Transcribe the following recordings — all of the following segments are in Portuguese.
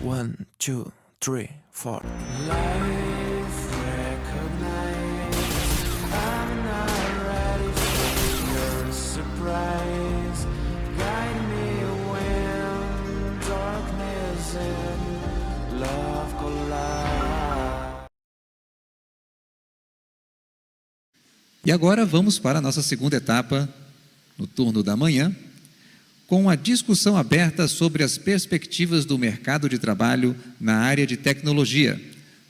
One, two, three, four. Life recognized. I'm not ready for your surprise. Guide me when darkness and love collide. E agora vamos para a nossa segunda etapa, no turno da manhã, com a discussão aberta sobre as perspectivas do mercado de trabalho na área de tecnologia.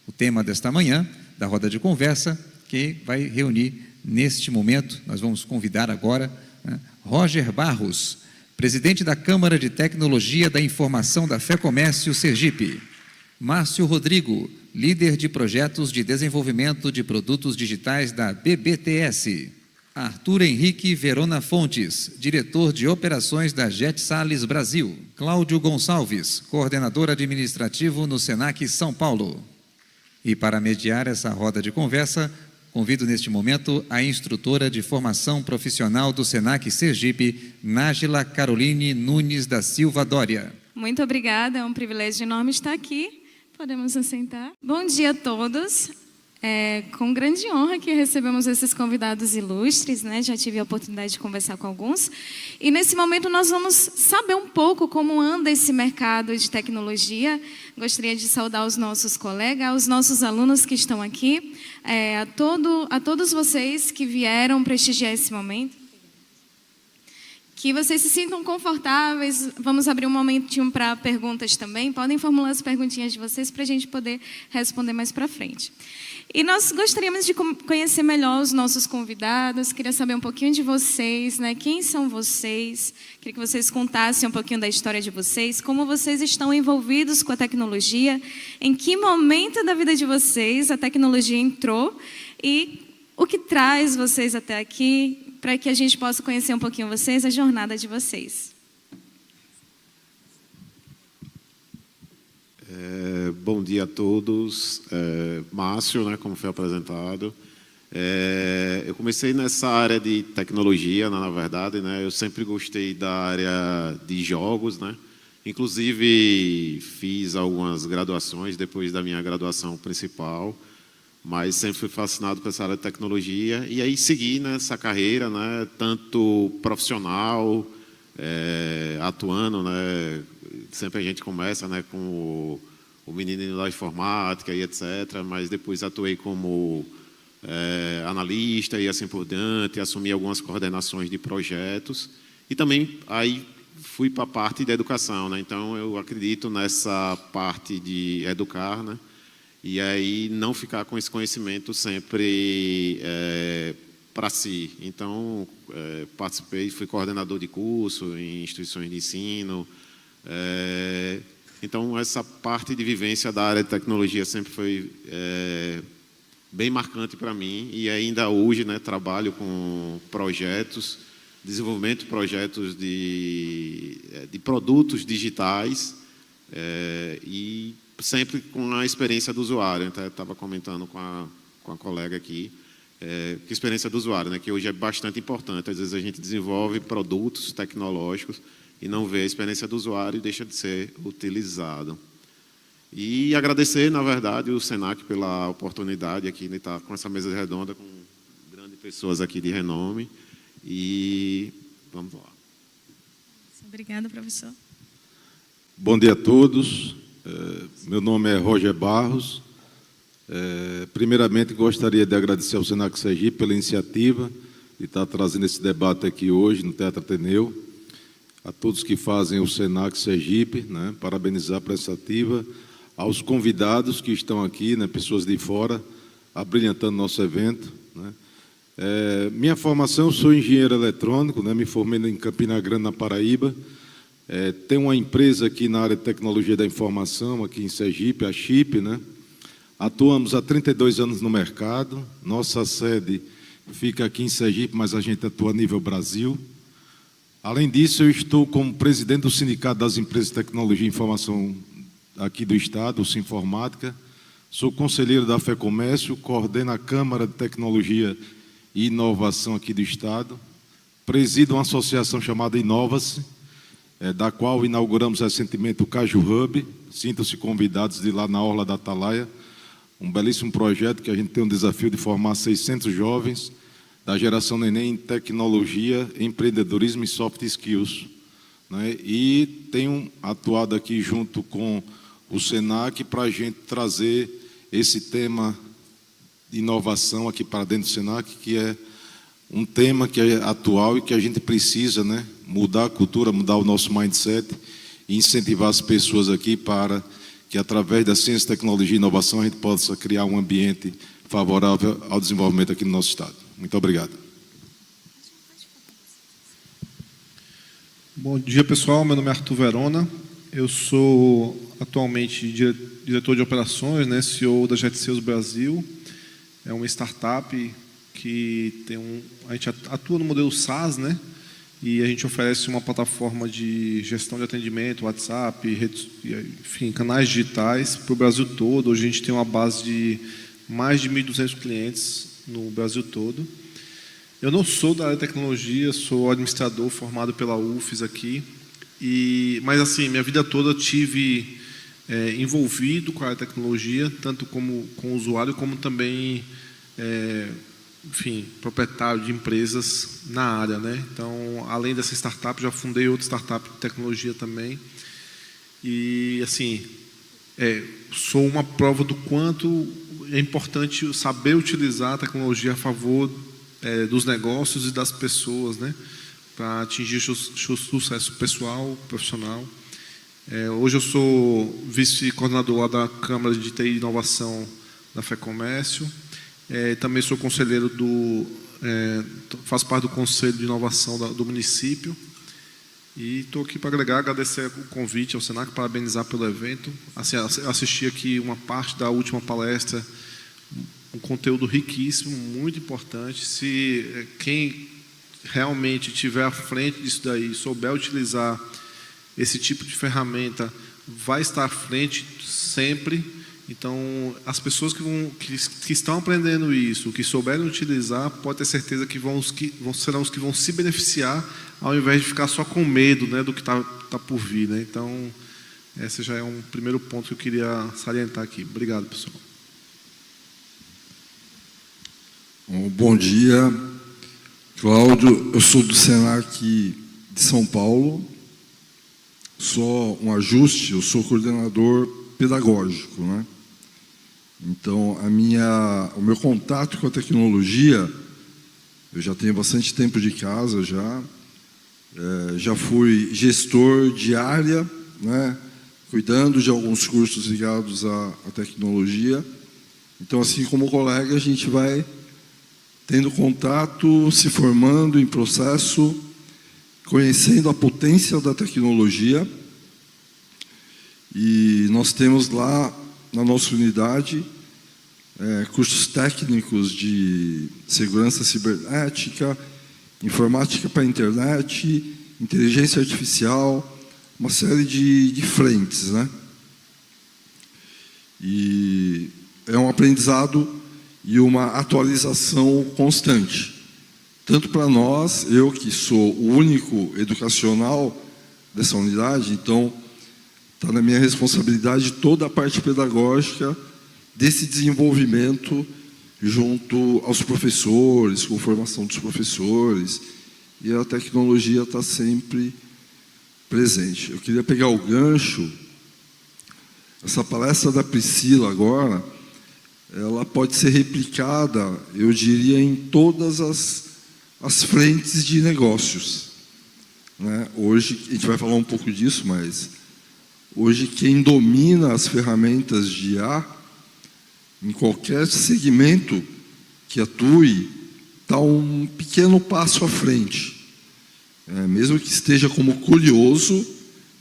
O tema desta manhã, da roda de conversa, que vai reunir neste momento, nós vamos convidar agora, Roger Barros, presidente da Câmara de Tecnologia da Informação da FEComércio Sergipe. Márcio Rodrigo, líder de projetos de desenvolvimento de produtos digitais da BBTS. Arthur Henrique Verona Fontes, diretor de operações da JetSales Brasil. Cláudio Gonçalves, coordenador administrativo no Senac São Paulo. E para mediar essa roda de conversa, convido neste momento a instrutora de formação profissional do Senac Sergipe, Nájila Caroline Nunes da Silva Dória. Muito obrigada, é um privilégio enorme estar aqui. Podemos assentar. Bom dia a todos. É com grande honra que recebemos esses convidados ilustres, né? Já tive a oportunidade de conversar com alguns. E nesse momento nós vamos saber um pouco como anda esse mercado de tecnologia. Gostaria de saudar os nossos colegas, os nossos alunos que estão aqui, a todos vocês que vieram prestigiar esse momento. Que vocês se sintam confortáveis. Vamos abrir um momentinho para perguntas também. Podem formular as perguntinhas de vocês para a gente poder responder mais para frente. E nós gostaríamos de conhecer melhor os nossos convidados. Queria saber um pouquinho de vocês, né? Quem são vocês? Queria que vocês contassem um pouquinho da história de vocês, como vocês estão envolvidos com a tecnologia, em que momento da vida de vocês a tecnologia entrou e o que traz vocês até aqui, para que a gente possa conhecer um pouquinho vocês, a jornada de vocês. Bom dia a todos. Márcio, né, como foi apresentado. Eu comecei nessa área de tecnologia, na verdade, né, eu sempre gostei da área de jogos, né, inclusive fiz algumas graduações depois da minha graduação principal, mas sempre fui fascinado por essa área de tecnologia e aí segui nessa carreira, né, tanto profissional, atuando, né, sempre a gente começa, né, com o menino da informática e etc., mas depois atuei como analista e assim por diante, assumi algumas coordenações de projetos e também aí fui para a parte da educação, né, então eu acredito nessa parte de educar, né, e aí não ficar com esse conhecimento sempre para si. Então, participei, fui coordenador de curso em instituições de ensino. Então, essa parte de vivência da área de tecnologia sempre foi bem marcante para mim. E ainda hoje, né, trabalho com projetos, desenvolvimento de projetos de produtos digitais e sempre com a experiência do usuário. Então, eu estava comentando com a colega aqui, que a experiência do usuário, né, que hoje é bastante importante. Às vezes a gente desenvolve produtos tecnológicos e não vê a experiência do usuário e deixa de ser utilizado. E agradecer, na verdade, o Senac pela oportunidade aqui de estar com essa mesa redonda com grandes pessoas aqui de renome. E vamos lá. Obrigada, professor. Bom dia a todos. Meu nome é Roger Barros. Primeiramente, gostaria de agradecer ao Senac Sergipe pela iniciativa de estar trazendo esse debate aqui hoje no Teatro Ateneu. A todos que fazem o Senac Sergipe, né, parabenizar por essa iniciativa. Aos convidados que estão aqui, né, pessoas de fora, abrilhantando nosso evento. Né. Minha formação, eu sou engenheiro eletrônico, né, me formei em Campina Grande, na Paraíba. Tenho uma empresa aqui na área de tecnologia da informação, aqui em Sergipe, a Chip, né? Atuamos há 32 anos no mercado. Nossa sede fica aqui em Sergipe, mas a gente atua a nível Brasil. Além disso, eu estou como presidente do Sindicato das Empresas de Tecnologia e Informação aqui do Estado, o Sinformática. Sou conselheiro da FEComércio, coordeno a Câmara de Tecnologia e Inovação aqui do Estado. Presido uma associação chamada Inova-se. da qual inauguramos recentemente o Caju Hub. Sintam-se convidados de ir lá na Orla da Atalaia. Um belíssimo projeto que a gente tem um desafio de formar 600 jovens da geração neném em tecnologia, empreendedorismo e soft skills, né? E tenho atuado aqui junto com o SENAC para a gente trazer esse tema de inovação aqui para dentro do SENAC, que é um tema que é atual e que a gente precisa, né, mudar a cultura, mudar o nosso mindset e incentivar as pessoas aqui para que, através da ciência, tecnologia e inovação, a gente possa criar um ambiente favorável ao desenvolvimento aqui no nosso Estado. Muito obrigado. Bom dia, pessoal. Meu nome é Arthur Verona. Eu sou atualmente diretor de operações, né, CEO da JetSales Brasil. É uma startup que a gente atua no modelo SaaS, né? E a gente oferece uma plataforma de gestão de atendimento, WhatsApp, enfim, canais digitais para o Brasil todo. Hoje a gente tem uma base de mais de 1.200 clientes no Brasil todo. Eu não sou da área de tecnologia, sou administrador formado pela UFES aqui. Mas, assim, minha vida toda eu tive envolvido com a área de tecnologia, tanto como usuário, como também enfim, proprietário de empresas na área, né? Então, além dessa startup, já fundei outra startup de tecnologia também. E, assim, sou uma prova do quanto é importante saber utilizar a tecnologia a favor dos negócios e das pessoas, né? Para atingir seu sucesso pessoal, profissional. Hoje eu sou vice-coordenador lá da Câmara de TI e Inovação da FEComércio. Também sou conselheiro faço parte do Conselho de Inovação do município. E estou aqui para agregar, agradecer o convite ao SENAC, parabenizar pelo evento. Assim, assisti aqui uma parte da última palestra, um conteúdo riquíssimo, muito importante. Se quem realmente estiver à frente disso daí, souber utilizar esse tipo de ferramenta, vai estar à frente sempre. Então, as pessoas que estão aprendendo isso, que souberem utilizar, pode ter certeza que serão os que vão se beneficiar, ao invés de ficar só com medo, né, do que está por vir, né? Então, esse já é um primeiro ponto que eu queria salientar aqui. Obrigado, pessoal. Bom dia, Cláudio. Eu sou do SENAC de São Paulo. Só um ajuste, eu sou coordenador pedagógico, né? Então, o meu contato com a tecnologia, eu já tenho bastante tempo de casa, já fui gestor de área, né? Cuidando de alguns cursos ligados à tecnologia. Então, assim como colega, a gente vai tendo contato, se formando em processo, conhecendo a potência da tecnologia. E nós temos lá na nossa unidade cursos técnicos de segurança cibernética, informática para a internet, inteligência artificial, uma série de frentes, né? E é um aprendizado e uma atualização constante. Tanto para nós, eu que sou o único educacional dessa unidade, então está na minha responsabilidade toda a parte pedagógica desse desenvolvimento junto aos professores, com formação dos professores, e a tecnologia está sempre presente. Eu queria pegar o gancho, essa palestra da Priscila agora, ela pode ser replicada, eu diria, em todas as frentes de negócios, né? Hoje, a gente vai falar um pouco disso, mas hoje quem domina as ferramentas de IA, em qualquer segmento que atue, está um pequeno passo à frente. Mesmo que esteja como curioso,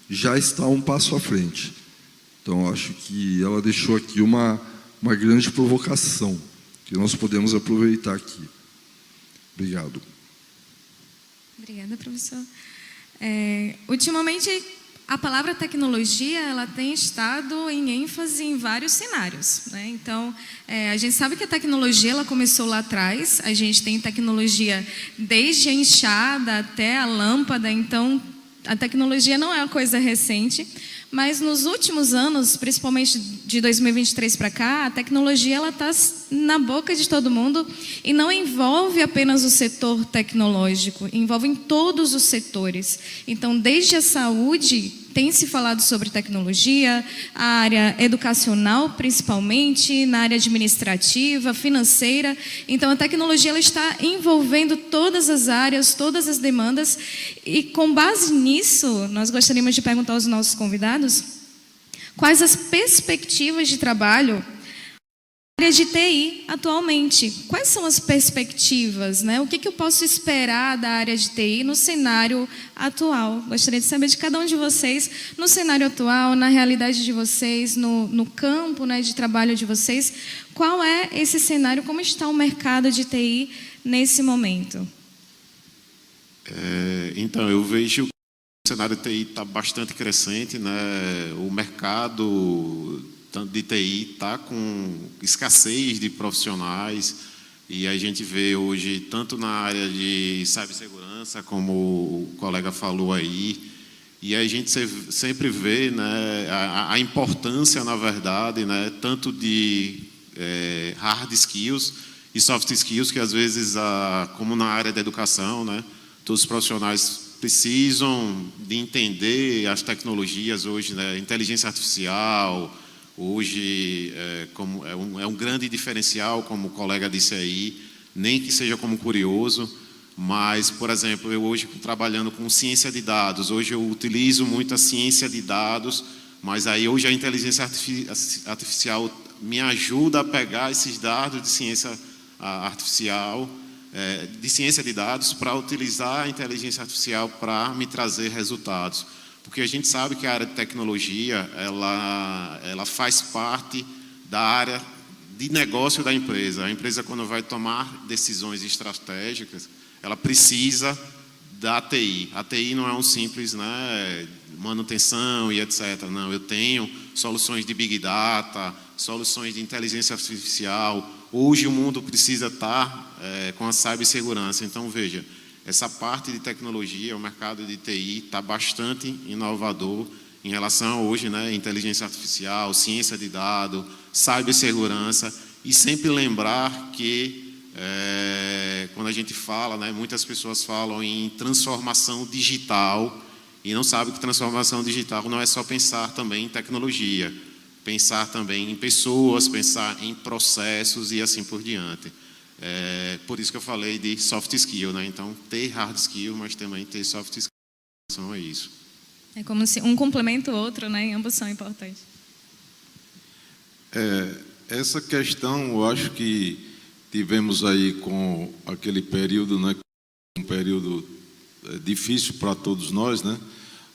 já está um passo à frente. Então, acho que ela deixou aqui uma grande provocação, que nós podemos aproveitar aqui. Obrigado. Obrigada, professor. Ultimamente, a palavra tecnologia, ela tem estado em ênfase em vários cenários, né? Então, a gente sabe que a tecnologia ela começou lá atrás. A gente tem tecnologia desde a enxada até a lâmpada. Então, A tecnologia não é uma coisa recente, mas nos últimos anos, principalmente de 2023 para cá, a tecnologia ela está na boca de todo mundo e não envolve apenas o setor tecnológico, envolve em todos os setores. Então, desde a saúde, tem se falado sobre tecnologia, a área educacional principalmente, na área administrativa, financeira. Então, a tecnologia ela está envolvendo todas as áreas, todas as demandas. E com base nisso, nós gostaríamos de perguntar aos nossos convidados quais as perspectivas de trabalho na área de TI atualmente. Quais são as perspectivas, né? O que eu posso esperar da área de TI no cenário atual? Gostaria de saber de cada um de vocês, no cenário atual, na realidade de vocês, no campo, né, de trabalho de vocês, qual é esse cenário, como está o mercado de TI nesse momento? Então, eu vejo que o cenário de TI está bastante crescente, né? O mercado de TI está com escassez de profissionais e a gente vê hoje, tanto na área de cibersegurança, como o colega falou aí, e a gente sempre vê, né, a importância, na verdade, né, tanto de hard skills e soft skills, que às vezes, como na área da educação, né, todos os profissionais precisam de entender as tecnologias hoje, né, inteligência artificial. Hoje é um grande diferencial, como o colega disse aí, nem que seja como curioso, mas, por exemplo, eu hoje trabalhando com ciência de dados, hoje eu utilizo muito a ciência de dados, mas aí hoje a inteligência artificial me ajuda a pegar esses dados de ciência artificial, de ciência de dados, para utilizar a inteligência artificial para me trazer resultados. Porque a gente sabe que a área de tecnologia, ela faz parte da área de negócio da empresa. A empresa, quando vai tomar decisões estratégicas, ela precisa da TI. A TI não é um simples, né, manutenção e etc. Não, eu tenho soluções de Big Data, soluções de inteligência artificial. Hoje o mundo precisa estar com a cibersegurança. Então, veja, essa parte de tecnologia, o mercado de TI está bastante inovador em relação hoje, né, inteligência artificial, ciência de dados, cibersegurança, e sempre lembrar que quando a gente fala, né, muitas pessoas falam em transformação digital e não sabem que transformação digital não é só pensar também em tecnologia, pensar também em pessoas, pensar em processos e assim por diante. Por isso que eu falei de soft skill, né? Então, ter hard skill, mas também ter soft skill em relação a isso. É como se um complementa o outro, né? E ambos são importantes. Essa questão, eu acho que tivemos aí com aquele período, né? Um período difícil para todos nós, né?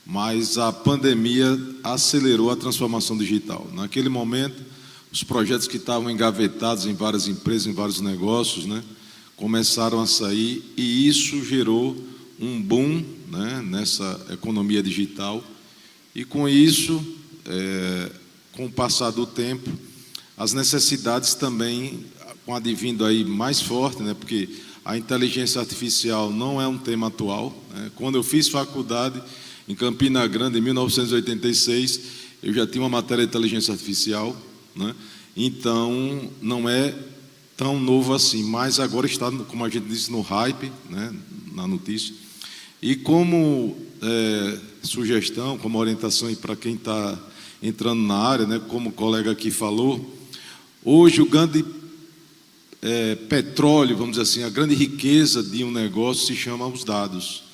Mas a pandemia acelerou a transformação digital. Naquele momento, os projetos que estavam engavetados em várias empresas, em vários negócios, né, começaram a sair, e isso gerou um boom, né, nessa economia digital. E com isso, com o passar do tempo, as necessidades também, com advindo aí mais forte, né, porque a inteligência artificial não é um tema atual, né. Quando eu fiz faculdade em Campina Grande, em 1986, eu já tinha uma matéria de inteligência artificial, né? Então, não é tão novo assim, mas agora está, como a gente disse, no hype, né, na notícia. E como sugestão, como orientação para quem está entrando na área, né, como o colega aqui falou, hoje o grande petróleo, vamos dizer assim, a grande riqueza de um negócio se chama os dados.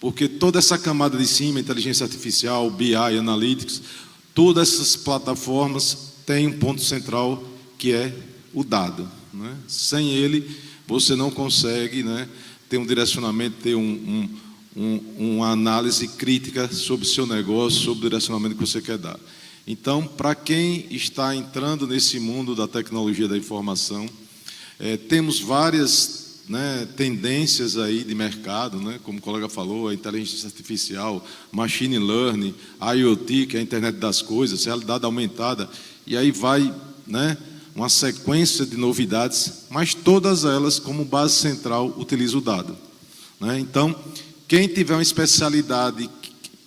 Porque toda essa camada de cima, inteligência artificial, BI, Analytics, todas essas plataformas tem um ponto central que é o dado, né? Sem ele, você não consegue, né, ter um direcionamento, ter uma análise crítica sobre o seu negócio, sobre o direcionamento que você quer dar. Então, para quem está entrando nesse mundo da tecnologia da informação, temos várias, né, tendências aí de mercado, né, como o colega falou, a inteligência artificial, machine learning, IoT, que é a internet das coisas, realidade aumentada. E aí vai, né, uma sequência de novidades, mas todas elas, como base central, utilizam o dado, né? Então, quem tiver uma especialidade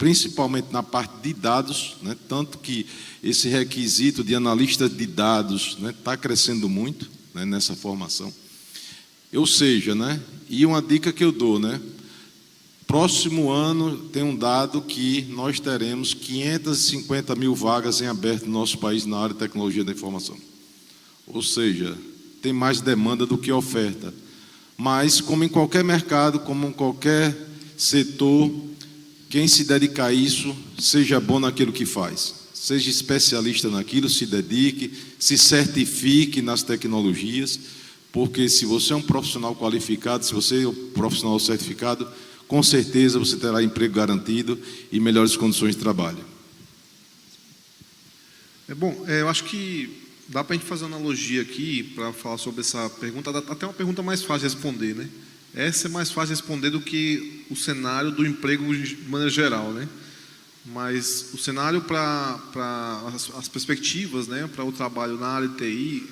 principalmente na parte de dados, né? Tanto que esse requisito de analista de dados está crescendo muito, né, nessa formação. Ou seja, e uma dica que eu dou, próximo ano tem um dado que nós teremos 550 mil vagas em aberto no nosso país na área de tecnologia da informação. Ou seja, tem mais demanda do que oferta. Mas, como em qualquer mercado, como em qualquer setor, quem se dedicar a isso, seja bom naquilo que faz. Seja especialista naquilo, se dedique, se certifique nas tecnologias, porque se você é um profissional qualificado, se você é um profissional certificado, com certeza você terá emprego garantido e melhores condições de trabalho. Eu acho que dá para a gente fazer uma analogia aqui para falar sobre essa pergunta, até uma pergunta mais fácil de responder, Essa é mais fácil de responder do que o cenário do emprego de maneira geral, Mas o cenário para as perspectivas, para o trabalho na área de TI,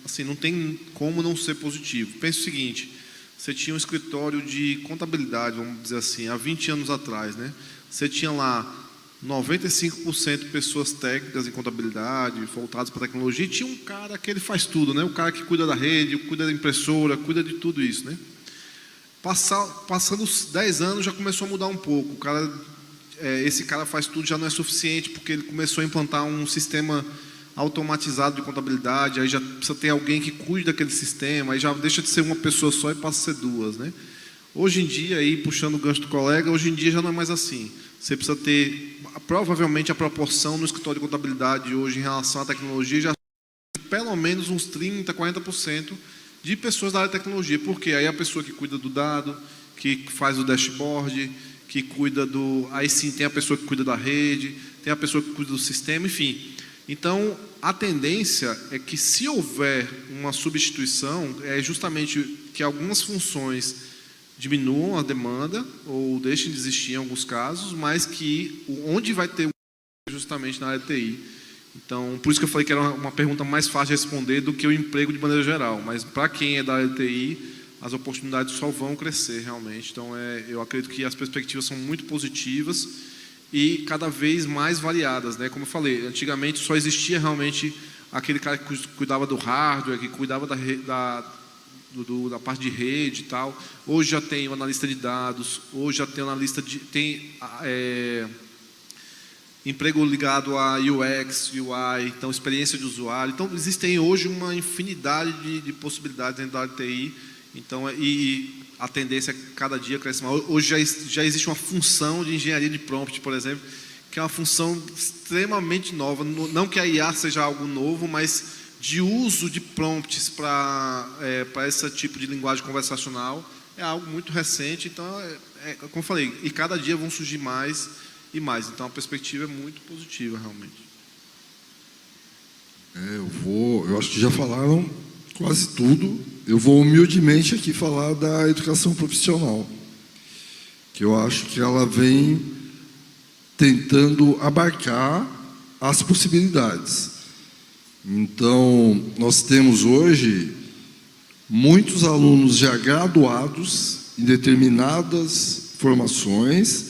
assim, não tem como não ser positivo. Pense o seguinte: você tinha um escritório de contabilidade, vamos dizer assim, há 20 anos atrás, Você tinha lá 95% de pessoas técnicas em contabilidade, voltadas para a tecnologia, e tinha um cara que ele faz tudo, O cara que cuida da rede, cuida da impressora, cuida de tudo isso, Passando os 10 anos já começou a mudar um pouco. Esse cara faz tudo já não é suficiente, porque ele começou a implantar um sistema automatizado de contabilidade, aí já precisa ter alguém que cuide daquele sistema, aí já deixa de ser uma pessoa só e passa a ser duas, Hoje em dia, aí puxando o gancho do colega, hoje em dia já não é mais assim. Você precisa ter, provavelmente a proporção no escritório de contabilidade hoje em relação à tecnologia já pelo menos uns 30%, 40% de pessoas da área de tecnologia. Porque aí a pessoa que cuida do dado, que faz o dashboard, que cuida do... Aí sim tem a pessoa que cuida da rede, tem a pessoa que cuida do sistema, enfim. Então, a tendência é que, se houver uma substituição, é justamente que algumas funções diminuam a demanda ou deixem de existir em alguns casos, mas que onde vai ter justamente na área de TI. Então, por isso que eu falei que era uma pergunta mais fácil de responder do que o emprego de maneira geral. Mas para quem é da área de TI, as oportunidades só vão crescer realmente. Então, eu acredito que as perspectivas são muito positivas e cada vez mais variadas, Como eu falei, antigamente só existia realmente aquele cara que cuidava do hardware, que cuidava da parte de rede e tal. Hoje já tem o analista de dados, hoje já tem o analista de... emprego ligado a UX, UI, então experiência de usuário. Então, existem hoje uma infinidade de possibilidades dentro da área de TI. Então, e a tendência é cada dia cresce mais. Hoje já existe uma função de engenharia de prompt, por exemplo, que é uma função extremamente nova. Não que a IA seja algo novo, mas de uso de prompts para esse tipo de linguagem conversacional é algo muito recente. Então, como eu falei, e cada dia vão surgir mais e mais. Então, a perspectiva é muito positiva, realmente. Eu acho que já falaram quase tudo. Eu vou humildemente aqui falar da educação profissional, que eu acho que ela vem tentando abarcar as possibilidades. Então, nós temos hoje muitos alunos já graduados em determinadas formações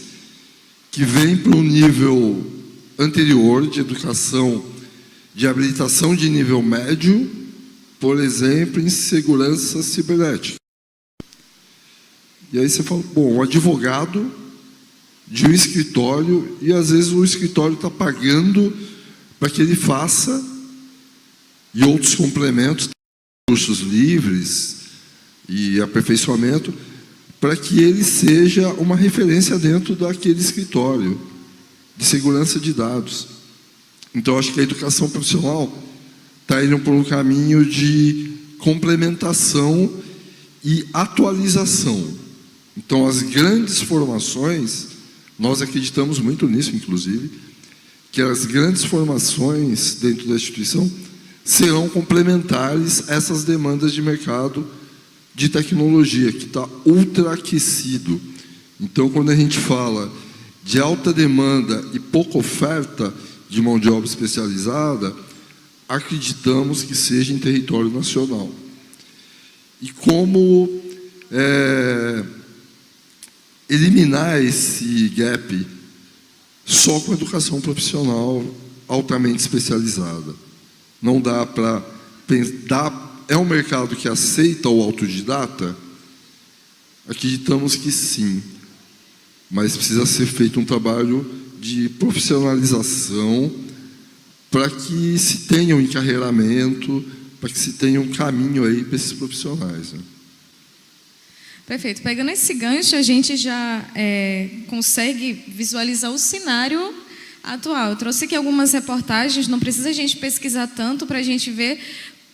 que vêm para um nível anterior de educação, de habilitação de nível médio, por exemplo, em segurança cibernética. E aí você fala, bom, um advogado de um escritório, e às vezes o escritório está pagando para que ele faça, e outros complementos, cursos livres e aperfeiçoamento, para que ele seja uma referência dentro daquele escritório de segurança de dados. Então, acho que a educação profissional está indo por um caminho de complementação e atualização. Então, as grandes formações, nós acreditamos muito nisso, inclusive, que as grandes formações dentro da instituição serão complementares a essas demandas de mercado de tecnologia, que está ultraaquecido. Então, quando a gente fala de alta demanda e pouca oferta de mão de obra especializada, acreditamos que seja em território nacional. E como eliminar esse gap só com educação profissional altamente especializada. Não dá para pensar. É um mercado que aceita o autodidata? Acreditamos que sim, mas precisa ser feito um trabalho de profissionalização para que se tenha um encarreiramento, para que se tenha um caminho aí para esses profissionais, né? Perfeito. Pegando esse gancho, a gente já consegue visualizar o cenário atual. Eu trouxe aqui algumas reportagens, não precisa a gente pesquisar tanto para a gente ver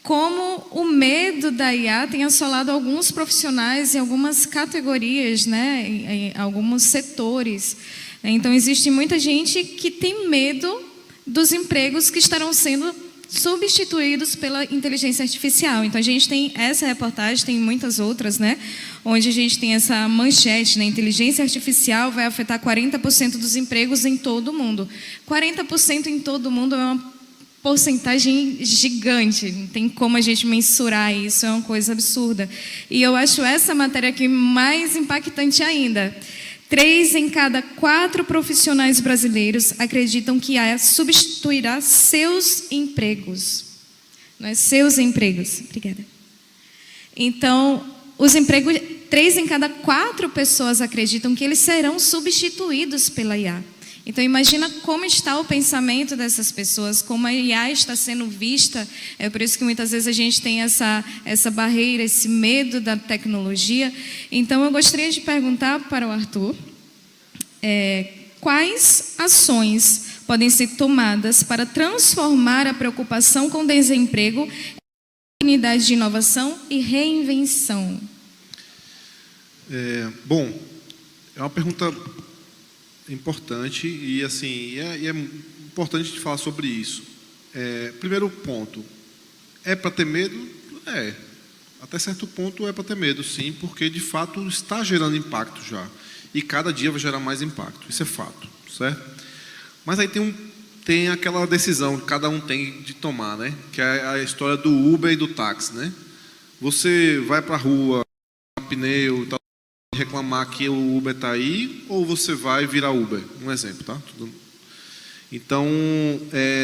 como o medo da IA tem assolado alguns profissionais em algumas categorias, né, em alguns setores. Então, existe muita gente que tem medo dos empregos que estarão sendo substituídos pela inteligência artificial. Então, a gente tem essa reportagem, tem muitas outras, né, onde a gente tem essa manchete, né, inteligência artificial vai afetar 40% dos empregos em todo o mundo. 40% em todo o mundo é uma porcentagem gigante, não tem como a gente mensurar isso, é uma coisa absurda. E eu acho essa matéria aqui mais impactante ainda. 3 em cada 4 profissionais brasileiros acreditam que a IA substituirá seus empregos. Não é seus empregos. Obrigada. Então, os empregos, 3 em cada 4 pessoas acreditam que eles serão substituídos pela IA. Então, imagina como está o pensamento dessas pessoas, como a IA está sendo vista. É por isso que muitas vezes a gente tem essa barreira, esse medo da tecnologia. Então, eu gostaria de perguntar para o Arthur, quais ações podem ser tomadas para transformar a preocupação com o desemprego em oportunidade de inovação e reinvenção? Bom, é uma pergunta importante e assim é importante de falar sobre isso. Primeiro ponto, é para ter medo? Até certo ponto é para ter medo, sim, porque de fato está gerando impacto já e cada dia vai gerar mais impacto, isso é fato, certo? Mas aí tem aquela decisão que cada um tem de tomar, né? Que é a história do Uber e do táxi, né? Você vai para a rua, pneu, tal, reclamar que o Uber está aí, ou você vai virar Uber? Um exemplo, tá? Então,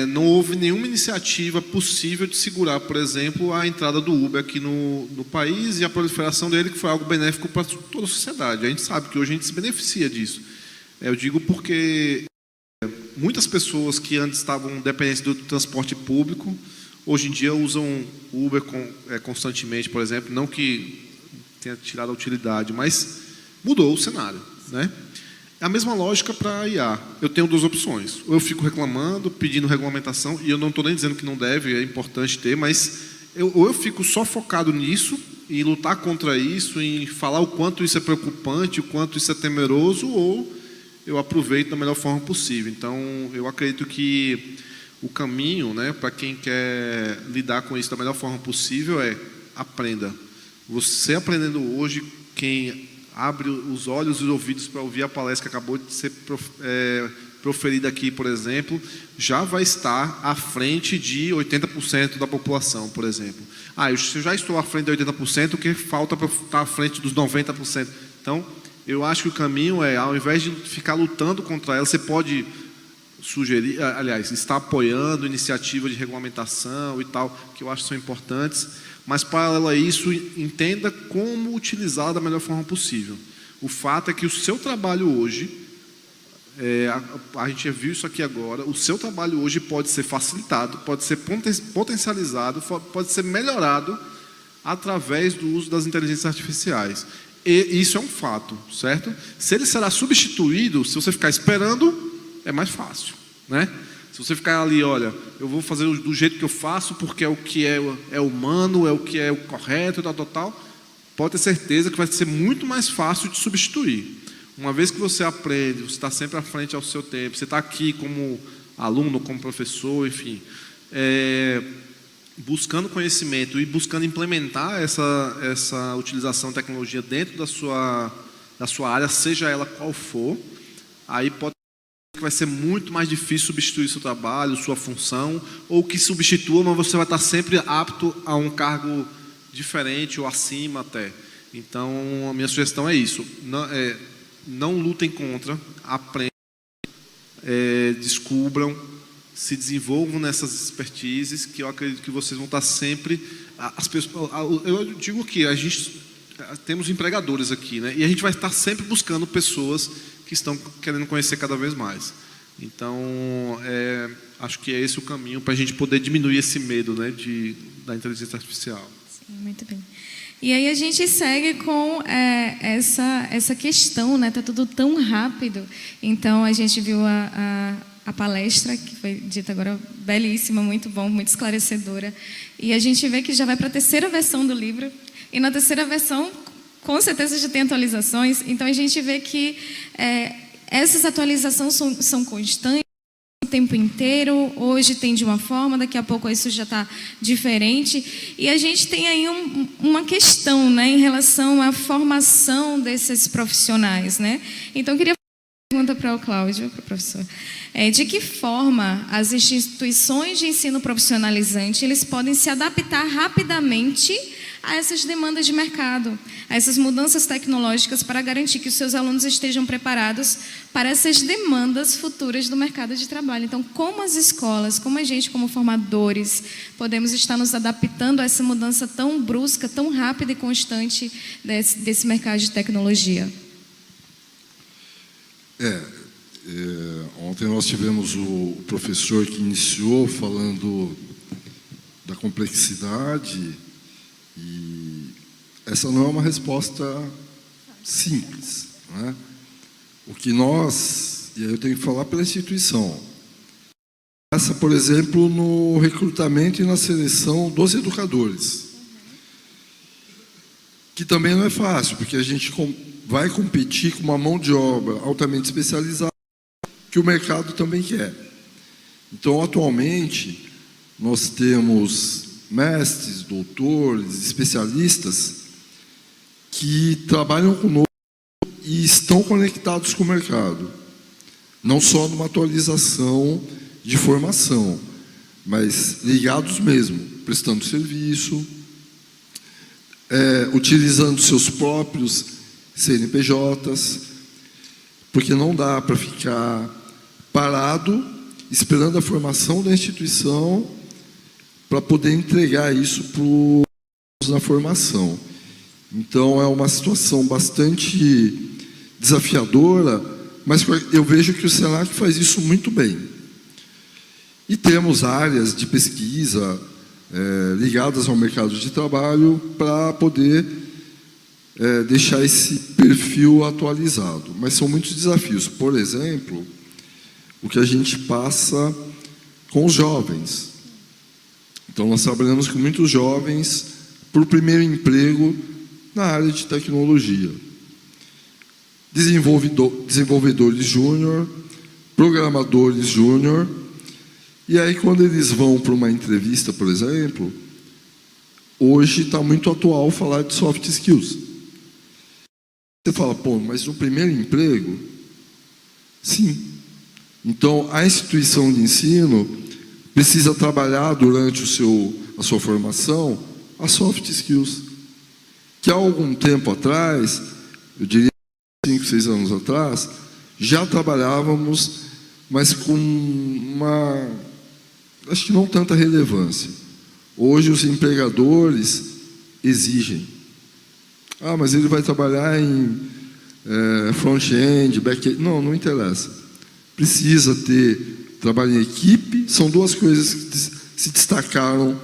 não houve nenhuma iniciativa possível de segurar, por exemplo, a entrada do Uber aqui no país e a proliferação dele, que foi algo benéfico para toda a sociedade. A gente sabe que hoje a gente se beneficia disso. Eu digo porque muitas pessoas que antes estavam dependentes do transporte público, hoje em dia usam Uber constantemente, por exemplo, não que tenha tirado a utilidade, mas mudou o cenário, né? É a mesma lógica para a IA. Eu tenho 2 opções. Ou eu fico reclamando, pedindo regulamentação, e eu não estou nem dizendo que não deve, é importante ter, mas ou eu fico só focado nisso, em lutar contra isso, em falar o quanto isso é preocupante, o quanto isso é temeroso, ou eu aproveito da melhor forma possível. Então, eu acredito que o caminho, né, para quem quer lidar com isso da melhor forma possível é aprenda. Você aprendendo hoje, quem abre os olhos e os ouvidos para ouvir a palestra que acabou de ser proferida aqui, por exemplo, já vai estar à frente de 80% da população, por exemplo. Se eu já estou à frente de 80%, o que falta para estar à frente dos 90%? Então, eu acho que o caminho ao invés de ficar lutando contra ela, você pode sugerir, aliás, está apoiando iniciativa de regulamentação e tal, que eu acho que são importantes, mas, paralelo a isso, entenda como utilizá-la da melhor forma possível. O fato é que o seu trabalho hoje, a gente viu isso aqui agora, o seu trabalho hoje pode ser facilitado, pode ser potencializado, pode ser melhorado através do uso das inteligências artificiais. E isso é um fato, certo? Se ele será substituído, se você ficar esperando, é mais fácil, né? Se você ficar ali, olha, eu vou fazer do jeito que eu faço, porque é o que é humano, é o que é o correto, tal, pode ter certeza que vai ser muito mais fácil de substituir. Uma vez que você aprende, você está sempre à frente ao seu tempo, você está aqui como aluno, como professor, enfim, buscando conhecimento e buscando implementar essa utilização de tecnologia dentro da sua área, seja ela qual for, aí pode que vai ser muito mais difícil substituir seu trabalho, sua função, ou que substitua, mas você vai estar sempre apto a um cargo diferente ou acima até. Então, a minha sugestão é isso. Não lutem contra, aprendam, descubram, se desenvolvam nessas expertises, que eu acredito que vocês vão estar sempre... eu digo que a gente temos empregadores aqui, né? E a gente vai estar sempre buscando pessoas que estão querendo conhecer cada vez mais. Então, acho que é esse o caminho para a gente poder diminuir esse medo, né, da inteligência artificial. Sim, muito bem. E aí a gente segue com essa questão, né? Está tudo tão rápido. Então, a gente viu a palestra, que foi dita agora, belíssima, muito bom, muito esclarecedora. E a gente vê que já vai para a terceira versão do livro. E na terceira versão, com certeza, já tem atualizações. Então, a gente vê que essas atualizações são constantes o tempo inteiro. Hoje tem de uma forma, daqui a pouco isso já está diferente. E a gente tem aí uma questão, né, em relação à formação desses profissionais, né? Então, eu queria fazer uma pergunta para o Cláudio, para o professor. De que forma as instituições de ensino profissionalizante eles podem se adaptar rapidamente a essas demandas de mercado, a essas mudanças tecnológicas, para garantir que os seus alunos estejam preparados para essas demandas futuras do mercado de trabalho. Então, como as escolas, como a gente, como formadores, podemos estar nos adaptando a essa mudança tão brusca, tão rápida e constante desse mercado de tecnologia? Ontem nós tivemos o professor que iniciou falando da complexidade, e essa não é uma resposta simples, né? O que nós, e aí eu tenho que falar pela instituição, passa, por exemplo, no recrutamento e na seleção dos educadores, que também não é fácil, porque a gente vai competir com uma mão de obra altamente especializada, que o mercado também quer. Então, atualmente, nós temos mestres, doutores, especialistas que trabalham conosco e estão conectados com o mercado. Não só numa atualização de formação, mas ligados mesmo, prestando serviço, utilizando seus próprios CNPJs, porque não dá para ficar parado esperando a formação da instituição para poder entregar isso na formação. Então, é uma situação bastante desafiadora, mas eu vejo que o Senac faz isso muito bem. E temos áreas de pesquisa ligadas ao mercado de trabalho para poder deixar esse perfil atualizado. Mas são muitos desafios. Por exemplo, o que a gente passa com os jovens. Então, nós trabalhamos com muitos jovens para o primeiro emprego na área de tecnologia. Desenvolvedores júnior, programadores júnior, e aí quando eles vão para uma entrevista, por exemplo, hoje está muito atual falar de soft skills. Você fala, pô, mas no primeiro emprego? Sim. Então, a instituição de ensino precisa trabalhar durante a sua formação as soft skills, que há algum tempo atrás, eu diria 5, 6 anos atrás, já trabalhávamos, mas com acho que não tanta relevância. Hoje os empregadores exigem. Mas ele vai trabalhar em front-end, back-end. Não interessa. Precisa ter trabalho em equipe. São duas coisas que se destacaram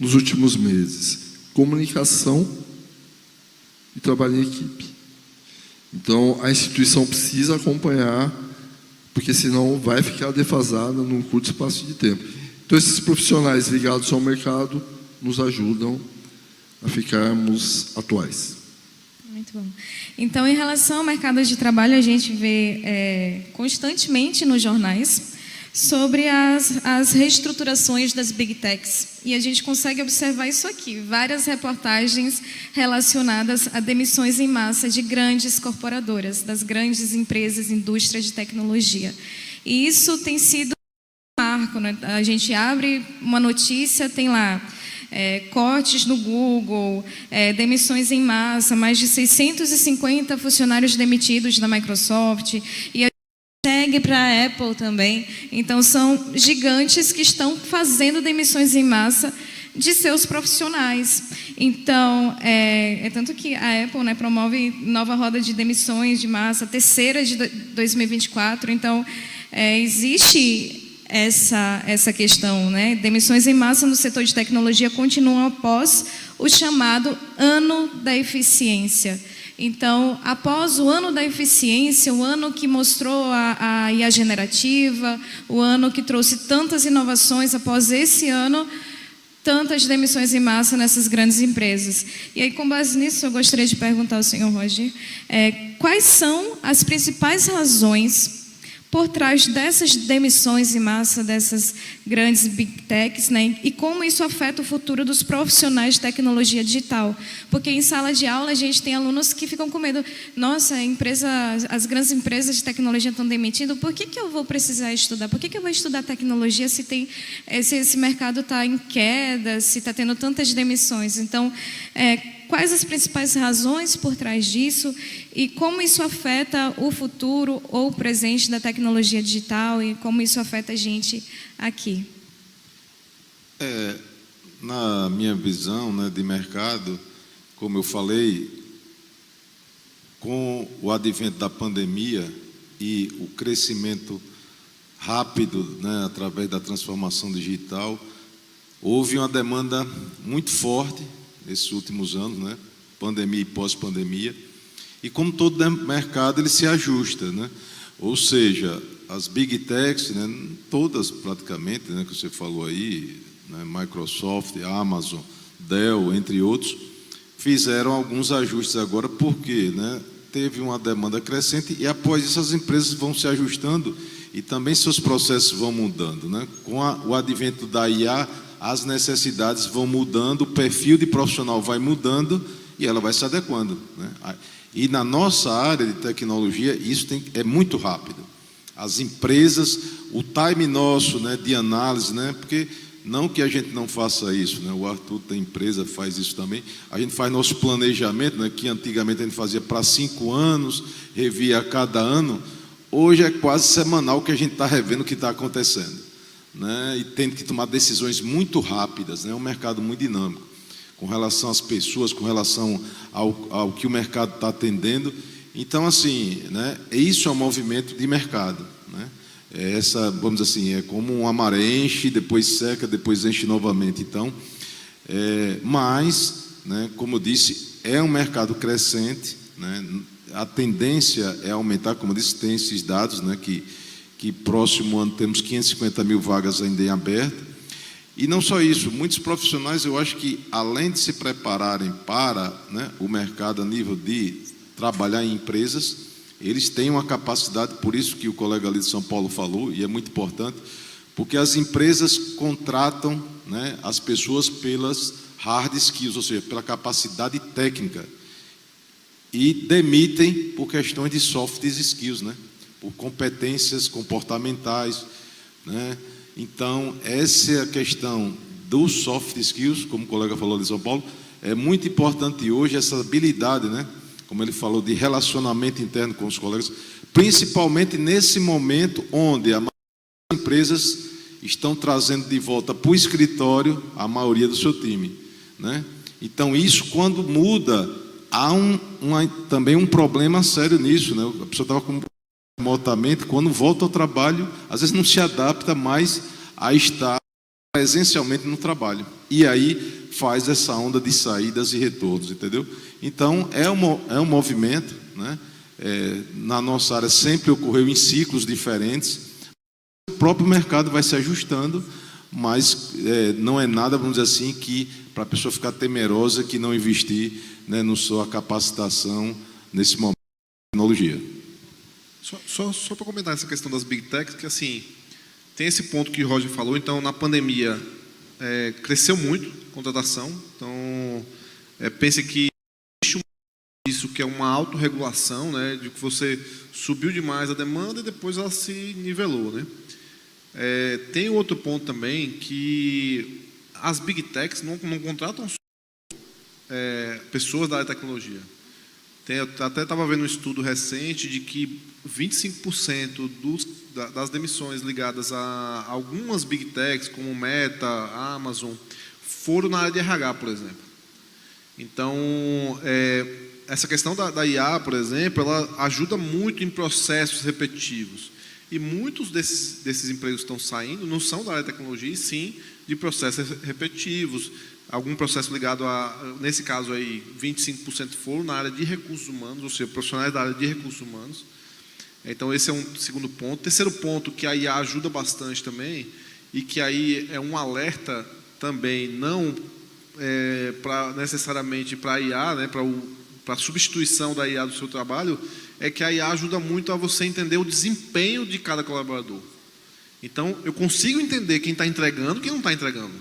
nos últimos meses: comunicação e trabalho em equipe. Então, a instituição precisa acompanhar, porque senão vai ficar defasada num curto espaço de tempo. Então, esses profissionais ligados ao mercado nos ajudam a ficarmos atuais. Muito bom. Então, em relação ao mercado de trabalho, a gente vê constantemente nos jornais sobre as reestruturações das Big Techs. E a gente consegue observar isso aqui, várias reportagens relacionadas a demissões em massa de grandes corporadoras, das grandes empresas, indústrias de tecnologia. E isso tem sido um marco, né? A gente abre uma notícia, tem lá cortes no Google, demissões em massa, mais de 650 funcionários demitidos da Microsoft, e a gente segue Samsung para a Apple também. Então, são gigantes que estão fazendo demissões em massa de seus profissionais. Então, é tanto que a Apple, né, promove nova roda de demissões de massa, terceira de 2024. Então, existe essa questão, né? Demissões em massa no setor de tecnologia continuam após o chamado ano da eficiência. Então, após o ano da eficiência, o ano que mostrou a IA generativa, o ano que trouxe tantas inovações, após esse ano, tantas demissões em massa nessas grandes empresas. E aí, com base nisso, eu gostaria de perguntar ao senhor Roger, quais são as principais razões por trás dessas demissões em massa, dessas grandes big techs, né? E como isso afeta o futuro dos profissionais de tecnologia digital. Porque em sala de aula a gente tem alunos que ficam com medo. Nossa, as grandes empresas de tecnologia estão demitindo, por que eu vou precisar estudar? Por que eu vou estudar tecnologia se esse mercado está em queda, se está tendo tantas demissões? Então, quais as principais razões por trás disso e como isso afeta o futuro ou o presente da tecnologia digital e como isso afeta a gente aqui? Na minha visão, né, de mercado, como eu falei, com o advento da pandemia e o crescimento rápido, né, através da transformação digital, houve uma demanda muito forte nesses últimos anos, né? Pandemia e pós-pandemia, e como todo mercado ele se ajusta, né? Ou seja, as big techs, né, todas praticamente, né, que você falou aí, né, Microsoft, Amazon, Dell, entre outros, fizeram alguns ajustes agora porque, né, teve uma demanda crescente e após isso as empresas vão se ajustando e também seus processos vão mudando, né? Com o advento da IA, as necessidades vão mudando, o perfil de profissional vai mudando e ela vai se adequando, né? E na nossa área de tecnologia, isso é muito rápido. As empresas, o time nosso, né, de análise, né, porque não que a gente não faça isso, né, o Arthur tem empresa, faz isso também, a gente faz nosso planejamento, né, que antigamente a gente fazia para 5 anos, revia a cada ano, hoje é quase semanal que a gente está revendo o que está acontecendo, né, e tem que tomar decisões muito rápidas, né, é um mercado muito dinâmico, com relação às pessoas, com relação ao que o mercado está atendendo. Então, assim, né, isso é um movimento de mercado, né? Vamos dizer assim, é como uma maré enche, depois seca, depois enche novamente. Então, mas, né, como eu disse, é um mercado crescente, né? A tendência é aumentar, como eu disse, tem esses dados, né, que próximo ano temos 550 mil vagas ainda em aberto. E não só isso, muitos profissionais, eu acho que, além de se prepararem para, né, o mercado a nível de trabalhar em empresas, eles têm uma capacidade, por isso que o colega ali de São Paulo falou, e é muito importante, porque as empresas contratam, né, as pessoas pelas hard skills, ou seja, pela capacidade técnica, e demitem por questões de soft skills, né, por competências comportamentais, né. Então, essa é a questão dos soft skills, como o colega falou de São Paulo, é muito importante hoje essa habilidade, né? Como ele falou, de relacionamento interno com os colegas, principalmente nesse momento onde a maioria das empresas estão trazendo de volta para o escritório a maioria do seu time, né? Então, isso quando muda, há também um problema sério nisso, né? A pessoa estava remotamente, quando volta ao trabalho, às vezes não se adapta mais a estar presencialmente no trabalho. E aí faz essa onda de saídas e retornos, entendeu? Então, é um movimento, né? Na nossa área sempre ocorreu em ciclos diferentes. O próprio mercado vai se ajustando, mas não é nada, vamos dizer assim, que para a pessoa ficar temerosa que não investir, né, na sua capacitação nesse momento de tecnologia. Só para comentar essa questão das Big Techs, que assim, tem esse ponto que o Roger falou, então na pandemia cresceu muito a contratação, então pense que existe isso que é uma autorregulação, né, de que você subiu demais a demanda e depois ela se nivelou, né. Tem outro ponto também que as Big Techs não contratam pessoas da área de tecnologia. Eu até estava vendo um estudo recente de que 25% das demissões ligadas a algumas Big Techs, como Meta, Amazon, foram na área de RH, por exemplo. Então, essa questão da IA, por exemplo, ela ajuda muito em processos repetitivos. E muitos desses empregos que estão saindo não são da área de tecnologia, e sim de processos repetitivos. Algum processo ligado nesse caso aí, 25% foram na área de recursos humanos, ou seja, profissionais da área de recursos humanos. Então, esse é um segundo ponto. Terceiro ponto, que a IA ajuda bastante também, e que aí é um alerta também, não necessariamente para a IA, né, para a substituição da IA do seu trabalho, é que a IA ajuda muito a você entender o desempenho de cada colaborador. Então, eu consigo entender quem está entregando e quem não está entregando,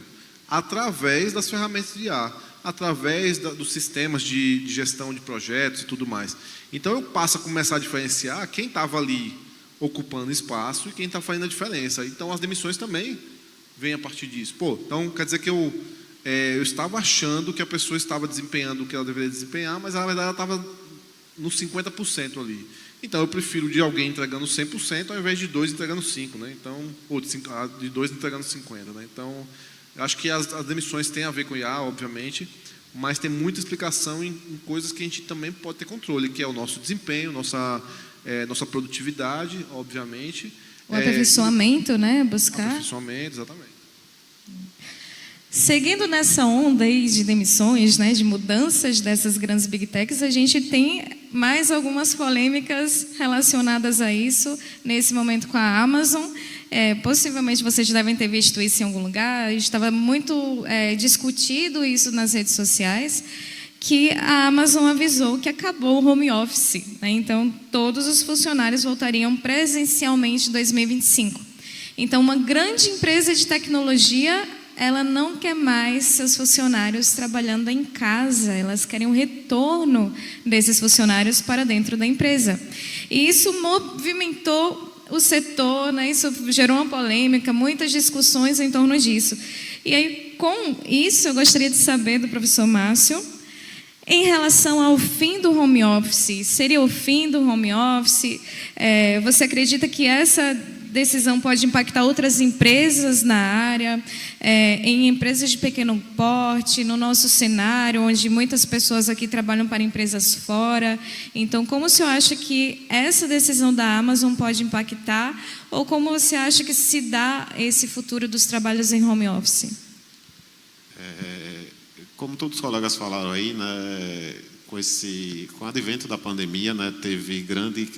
através das ferramentas de IA, através dos sistemas de gestão de projetos e tudo mais. Então, eu passo a começar a diferenciar quem estava ali ocupando espaço e quem está fazendo a diferença. Então, as demissões também vêm a partir disso. Então, quer dizer que eu estava achando que a pessoa estava desempenhando o que ela deveria desempenhar, mas, na verdade, ela estava nos 50% ali. Então, eu prefiro de alguém entregando 100% ao invés de 2 entregando 5%, né? Então, ou de 2 entregando 50%. Né? Então, eu acho que as demissões têm a ver com IA, obviamente, mas tem muita explicação em coisas que a gente também pode ter controle, que é o nosso desempenho, nossa produtividade, obviamente. O aperfeiçoamento, né? Buscar. Aperfeiçoamento, exatamente. Seguindo nessa onda aí de demissões, né, de mudanças dessas grandes Big Techs, a gente tem mais algumas polêmicas relacionadas a isso, nesse momento com a Amazon. Possivelmente vocês devem ter visto isso em algum lugar, estava muito discutido isso nas redes sociais, que a Amazon avisou que acabou o home office, né? Então, todos os funcionários voltariam presencialmente em 2025. Então, uma grande empresa de tecnologia, ela não quer mais seus funcionários trabalhando em casa, elas querem um retorno desses funcionários para dentro da empresa. E isso movimentou o setor, né? Isso gerou uma polêmica, muitas discussões em torno disso. E aí, com isso, eu gostaria de saber do professor Márcio, em relação ao fim do home office, seria o fim do home office? Você acredita que essa decisão pode impactar outras empresas na área, em empresas de pequeno porte, no nosso cenário, onde muitas pessoas aqui trabalham para empresas fora? Então, como o senhor acha que essa decisão da Amazon pode impactar, ou como você acha que se dá esse futuro dos trabalhos em home office? Como todos os colegas falaram aí, né, com o advento da pandemia, né, teve grande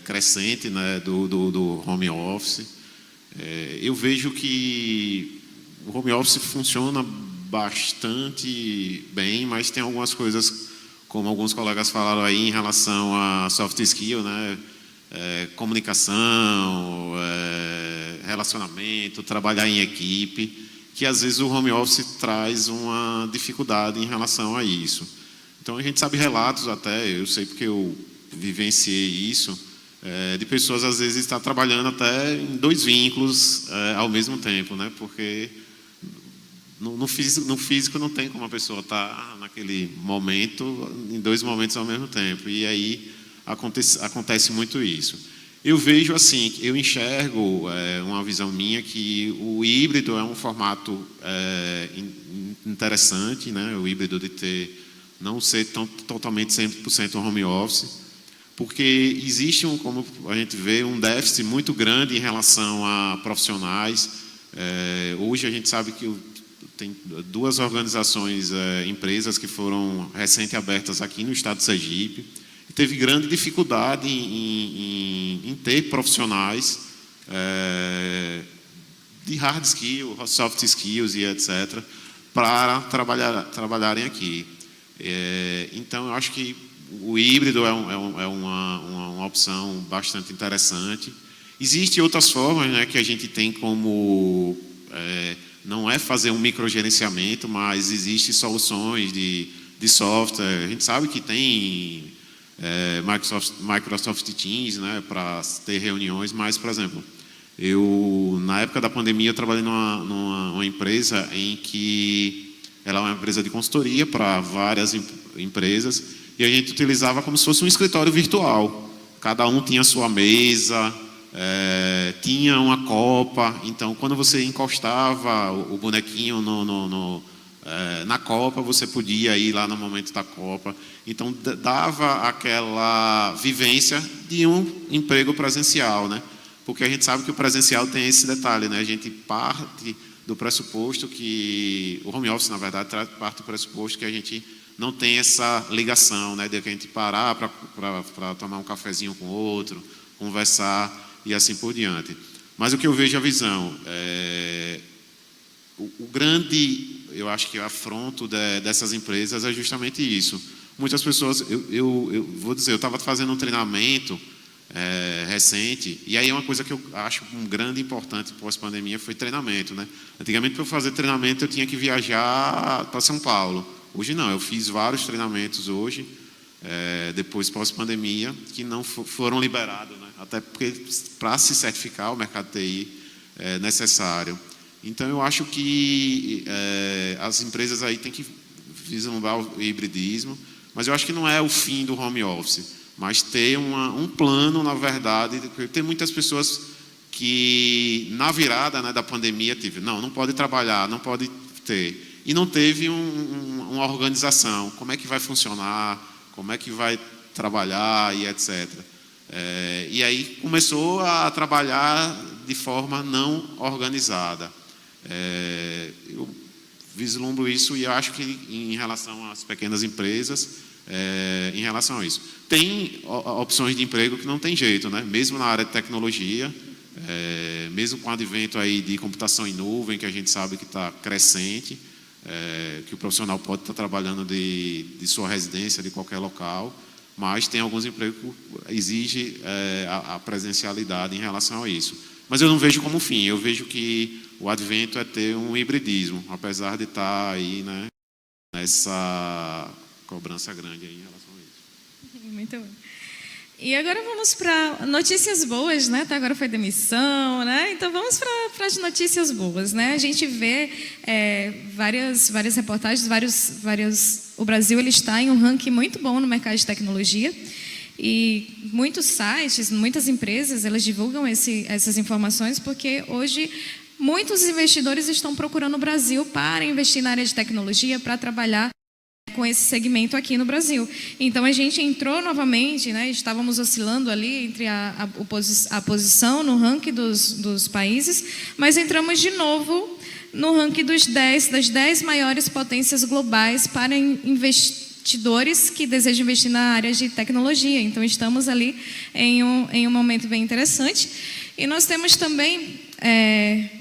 crescente, né, do home office. Eu vejo que o home office funciona bastante bem, mas tem algumas coisas, como alguns colegas falaram aí, em relação a soft skill, né, comunicação, relacionamento, trabalhar em equipe, que às vezes o home office traz uma dificuldade em relação a isso. Então, a gente sabe relatos até, eu sei porque eu vivenciei isso, de pessoas às vezes estar trabalhando até em 2 vínculos ao mesmo tempo, né? Porque no físico não tem como a pessoa estar naquele momento, em 2 momentos ao mesmo tempo. E aí acontece muito isso. Eu vejo assim, eu enxergo uma visão minha que o híbrido é um formato interessante, né? O híbrido de não ser totalmente 100% home office, porque existe, como a gente vê, um déficit muito grande em relação a profissionais. Hoje a gente sabe que tem 2 organizações, empresas que foram recém abertas aqui no estado de Sergipe, teve grande dificuldade em ter profissionais de hard skill, soft skills e etc., para trabalharem aqui. Então, eu acho que o híbrido é uma opção bastante interessante. Existem outras formas, né, que a gente tem como... não é fazer um microgerenciamento, mas existem soluções de software. A gente sabe que tem... Microsoft Teams, né, para ter reuniões, mas, por exemplo, na época da pandemia, eu trabalhei numa empresa em que ela é uma empresa de consultoria para várias empresas, e a gente utilizava como se fosse um escritório virtual. Cada um tinha sua mesa, tinha uma copa, então quando você encostava o bonequinho na copa, você podia ir lá no momento da copa. Então dava aquela vivência de um emprego presencial, né? Porque a gente sabe que o presencial tem esse detalhe, né? A gente parte do pressuposto que o home office, na verdade, parte do pressuposto que a gente não tem essa ligação, né? De que a gente parar para tomar um cafezinho com o outro, conversar e assim por diante. Mas o que eu vejo a visão, o grande, eu acho que o afronto dessas empresas é justamente isso. Muitas pessoas, eu vou dizer, eu estava fazendo um treinamento recente, e aí uma coisa que eu acho um grande importante pós-pandemia foi treinamento, né? Antigamente, para eu fazer treinamento, eu tinha que viajar para São Paulo. Hoje não, eu fiz vários treinamentos hoje, depois pós-pandemia, que não foram liberados, né? Até porque para se certificar o mercado TI é necessário. Então, eu acho que as empresas aí têm que vislumbrar o hibridismo, mas eu acho que não é o fim do home office, mas ter um plano, na verdade. Tem muitas pessoas que, na virada, né, da pandemia, não pode trabalhar, não pode ter. E não teve uma organização. Como é que vai funcionar? Como é que vai trabalhar e etc. E aí começou a trabalhar de forma não organizada. Eu vislumbro isso e acho que em relação às pequenas empresas, em relação a isso. Tem opções de emprego que não tem jeito, né? Mesmo na área de tecnologia, mesmo com o advento aí de computação em nuvem, que a gente sabe que está crescente, que o profissional pode estar trabalhando de sua residência, de qualquer local, mas tem alguns empregos que exigem a presencialidade em relação a isso. Mas eu não vejo como fim, eu vejo que o advento é ter um hibridismo, apesar de estar aí, né, nessa cobrança grande aí em relação a isso. Muito bom. E agora vamos para notícias boas, né? Até agora foi demissão, né? Então vamos para as notícias boas, né? A gente vê várias reportagens, o Brasil ele está em um ranking muito bom no mercado de tecnologia e muitos sites, muitas empresas, elas divulgam essas informações porque hoje muitos investidores estão procurando o Brasil para investir na área de tecnologia, para trabalhar com esse segmento aqui no Brasil. Então, a gente entrou novamente, né, estávamos oscilando ali entre a posição no ranking dos países, mas entramos de novo no ranking das 10 maiores potências globais para investidores que desejam investir na área de tecnologia. Então, estamos ali em um momento bem interessante. E nós temos também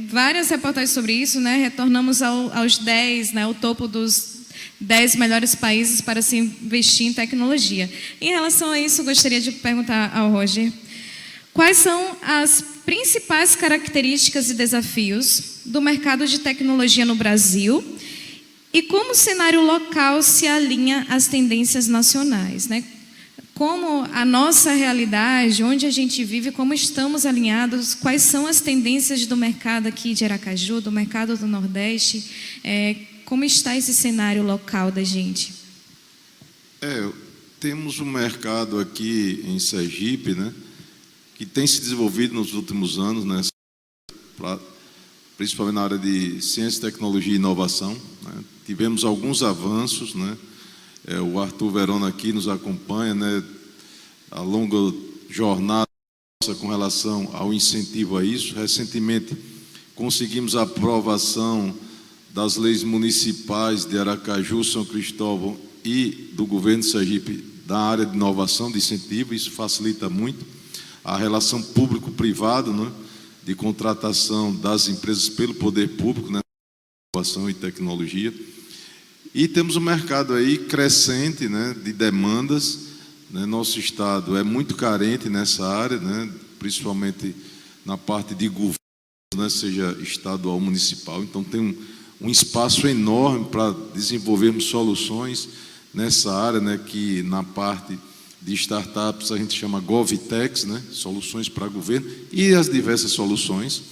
várias reportagens sobre isso, né? Retornamos aos 10, né, o topo dos 10 melhores países para se investir em tecnologia. Em relação a isso, eu gostaria de perguntar ao Roger, quais são as principais características e desafios do mercado de tecnologia no Brasil e como o cenário local se alinha às tendências nacionais, né? Como a nossa realidade, onde a gente vive, como estamos alinhados, quais são as tendências do mercado aqui de Aracaju, do mercado do Nordeste, como está esse cenário local da gente? Temos um mercado aqui em Sergipe, né, que tem se desenvolvido nos últimos anos, né, principalmente na área de ciência, tecnologia e inovação, né. Tivemos alguns avanços, né. O Arthur Verona aqui nos acompanha, né, a longa jornada com relação ao incentivo a isso. Recentemente conseguimos a aprovação das leis municipais de Aracaju, São Cristóvão e do governo de Sergipe da área de inovação, de incentivo. Isso facilita muito a relação público-privado, né, de contratação das empresas pelo poder público, né, inovação e tecnologia. E temos um mercado aí crescente, né, de demandas, né. Nosso estado é muito carente nessa área, né, principalmente na parte de governo, né, seja estadual ou municipal. Então tem um espaço enorme para desenvolvermos soluções nessa área, né, que na parte de startups a gente chama GovTechs, né, soluções para governo, e as diversas soluções.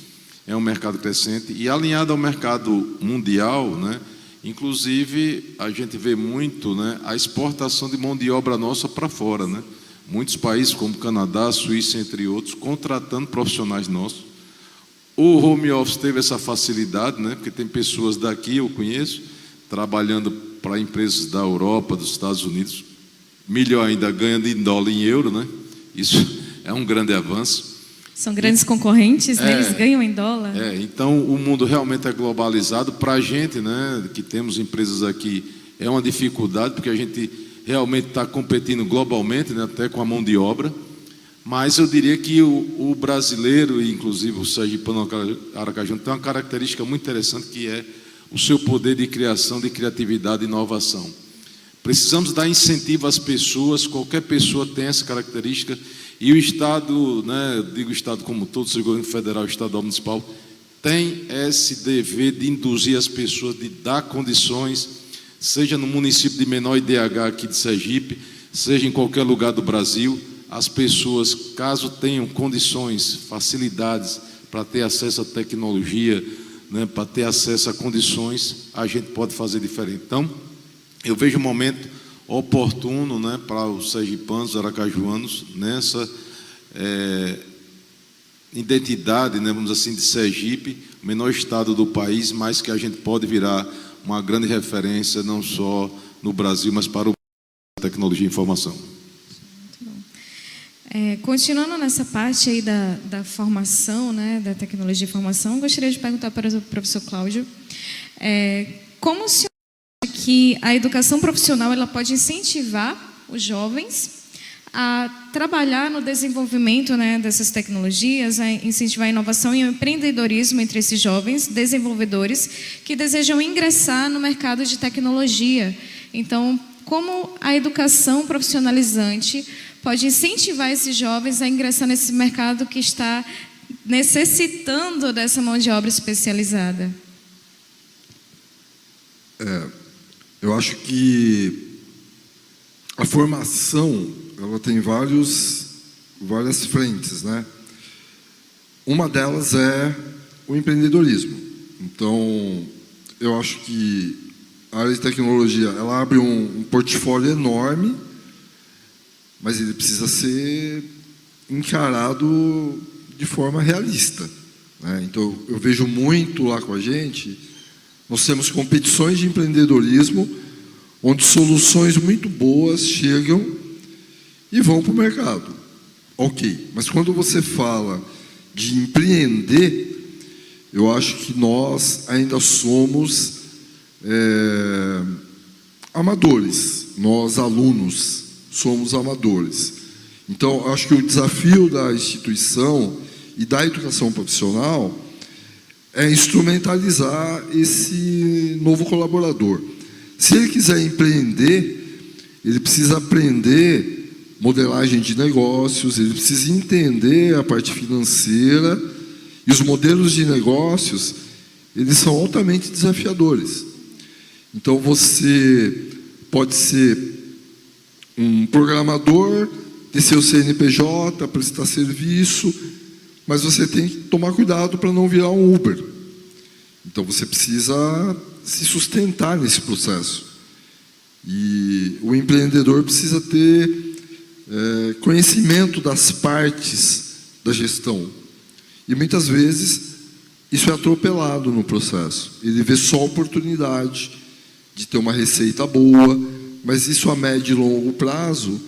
É um mercado crescente e alinhado ao mercado mundial, né, inclusive a gente vê muito, né, a exportação de mão de obra nossa para fora, né, Muitos países como Canadá, Suíça, entre outros, contratando profissionais nossos. O home office teve essa facilidade, né? Porque tem pessoas daqui, eu conheço, trabalhando para empresas da Europa, dos Estados Unidos, melhor ainda, ganhando em dólar e em euro, né? Isso é um grande avanço. São grandes concorrentes, né? Eles ganham em dólar. Então o mundo realmente é globalizado. Para a gente, né, que temos empresas aqui, é uma dificuldade, porque a gente realmente está competindo globalmente, né, até com a mão de obra. Mas eu diria que o brasileiro, e inclusive o sergipano aracajano, tem uma característica muito interessante, que é o seu poder de criação, de criatividade e inovação. Precisamos dar incentivo às pessoas, qualquer pessoa tem essa característica, e o Estado, né, eu digo o Estado como todo, seja o governo federal, estadual, municipal, tem esse dever de induzir as pessoas, de dar condições, seja no município de menor IDH aqui de Sergipe, seja em qualquer lugar do Brasil, as pessoas, caso tenham condições, facilidades para ter acesso à tecnologia, né, para ter acesso a condições, a gente pode fazer diferente. Então, eu vejo um momento oportuno, né, para os sergipanos, os aracajuanos, nessa identidade, né, vamos assim, de Sergipe, o menor estado do país, mas que a gente pode virar uma grande referência, não só no Brasil, mas para o tecnologia e informação. Continuando nessa parte aí da formação, né, da tecnologia e informação, gostaria de perguntar para o professor Cláudio, como o senhor acha que a educação profissional ela pode incentivar os jovens a trabalhar no desenvolvimento, né, dessas tecnologias, a incentivar a inovação e o empreendedorismo entre esses jovens desenvolvedores que desejam ingressar no mercado de tecnologia? Então, como a educação profissionalizante pode incentivar esses jovens a ingressar nesse mercado que está necessitando dessa mão de obra especializada? Eu acho que a formação ela tem várias frentes, né? Uma delas é o empreendedorismo. Então, eu acho que a área de tecnologia ela abre um portfólio enorme, mas ele precisa ser encarado de forma realista, né? Então, eu vejo muito lá com a gente, nós temos competições de empreendedorismo, onde soluções muito boas chegam e vão para o mercado. Ok, mas quando você fala de empreender, eu acho que nós ainda somos amadores, nós alunos somos amadores. Então, eu acho que o desafio da instituição e da educação profissional é instrumentalizar esse novo colaborador. Se ele quiser empreender, ele precisa aprender modelagem de negócios, ele precisa entender a parte financeira, e os modelos de negócios, eles são altamente desafiadores. Então, você pode ser um programador, ter seu CNPJ, prestar serviço, mas você tem que tomar cuidado para não virar um Uber. Então, você precisa se sustentar nesse processo. E o empreendedor precisa ter conhecimento das partes da gestão. E muitas vezes isso é atropelado no processo. Ele vê só a oportunidade de ter uma receita boa, mas isso a médio e longo prazo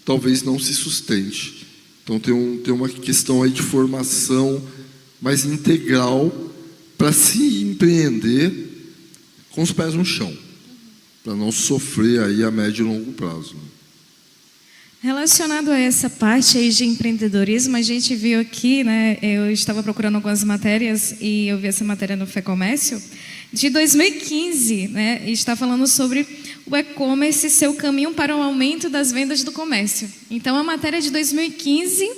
talvez não se sustente. Então tem uma questão aí de formação mais integral para se empreender com os pés no chão, para não sofrer aí a médio e longo prazo. Relacionado a essa parte aí de empreendedorismo, a gente viu aqui, né, eu estava procurando algumas matérias e eu vi essa matéria no FEComércio, de 2015, né, e está falando sobre o e-commerce e seu caminho para o aumento das vendas do comércio. Então, a matéria de 2015,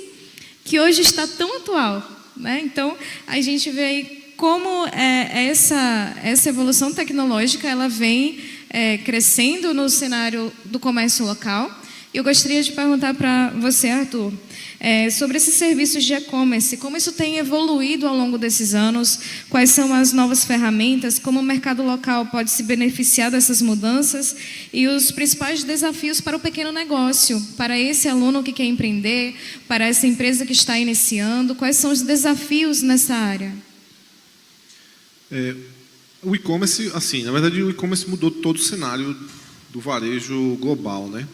que hoje está tão atual, né? Então, a gente vê aí como essa evolução tecnológica ela vem crescendo no cenário do comércio local, Eu gostaria de perguntar para você, Arthur, sobre esses serviços de e-commerce, como isso tem evoluído ao longo desses anos, quais são as novas ferramentas, como o mercado local pode se beneficiar dessas mudanças e os principais desafios para o pequeno negócio, para esse aluno que quer empreender, para essa empresa que está iniciando, quais são os desafios nessa área? O e-commerce, assim, na verdade o e-commerce mudou todo o cenário do varejo global, né?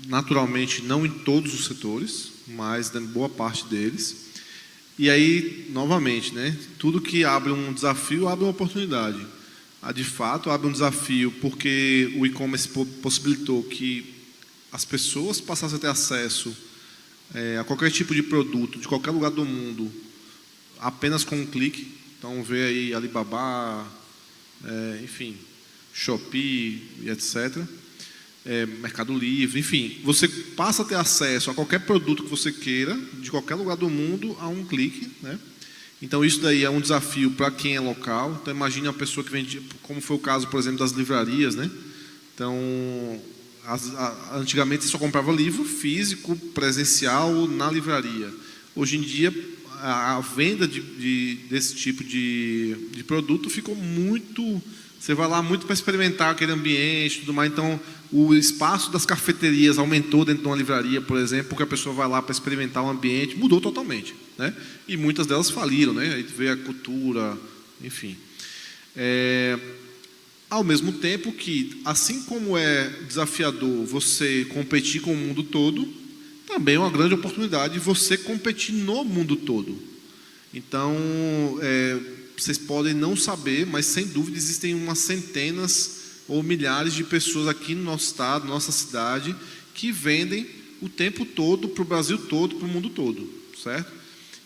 Naturalmente não em todos os setores, mas em boa parte deles. E aí, novamente, né? Tudo que abre um desafio abre uma oportunidade. De fato, abre um desafio porque o e-commerce possibilitou que as pessoas passassem a ter acesso a qualquer tipo de produto, de qualquer lugar do mundo, apenas com um clique. Então, vê aí Alibaba, enfim, Shopee e etc. Mercado Livre, enfim. Você passa a ter acesso a qualquer produto que você queira, de qualquer lugar do mundo, a um clique, né? Então, isso daí é um desafio para quem é local. Então, imagine uma pessoa que vende, como foi o caso, por exemplo, das livrarias, né? Então, antigamente você só comprava livro físico, presencial, na livraria. Hoje em dia, a venda desse tipo de produto ficou muito... Você vai lá muito para experimentar aquele ambiente e tudo mais. Então, o espaço das cafeterias aumentou dentro de uma livraria, por exemplo, porque a pessoa vai lá para experimentar o ambiente, mudou totalmente, né? E muitas delas faliram, né? Aí veio a cultura, enfim. Ao mesmo tempo que, assim como é desafiador você competir com o mundo todo, também é uma grande oportunidade você competir no mundo todo. Então, vocês podem não saber, mas sem dúvida existem umas centenas ou milhares de pessoas aqui no nosso estado, nossa cidade, que vendem o tempo todo para o Brasil todo, para o mundo todo, certo?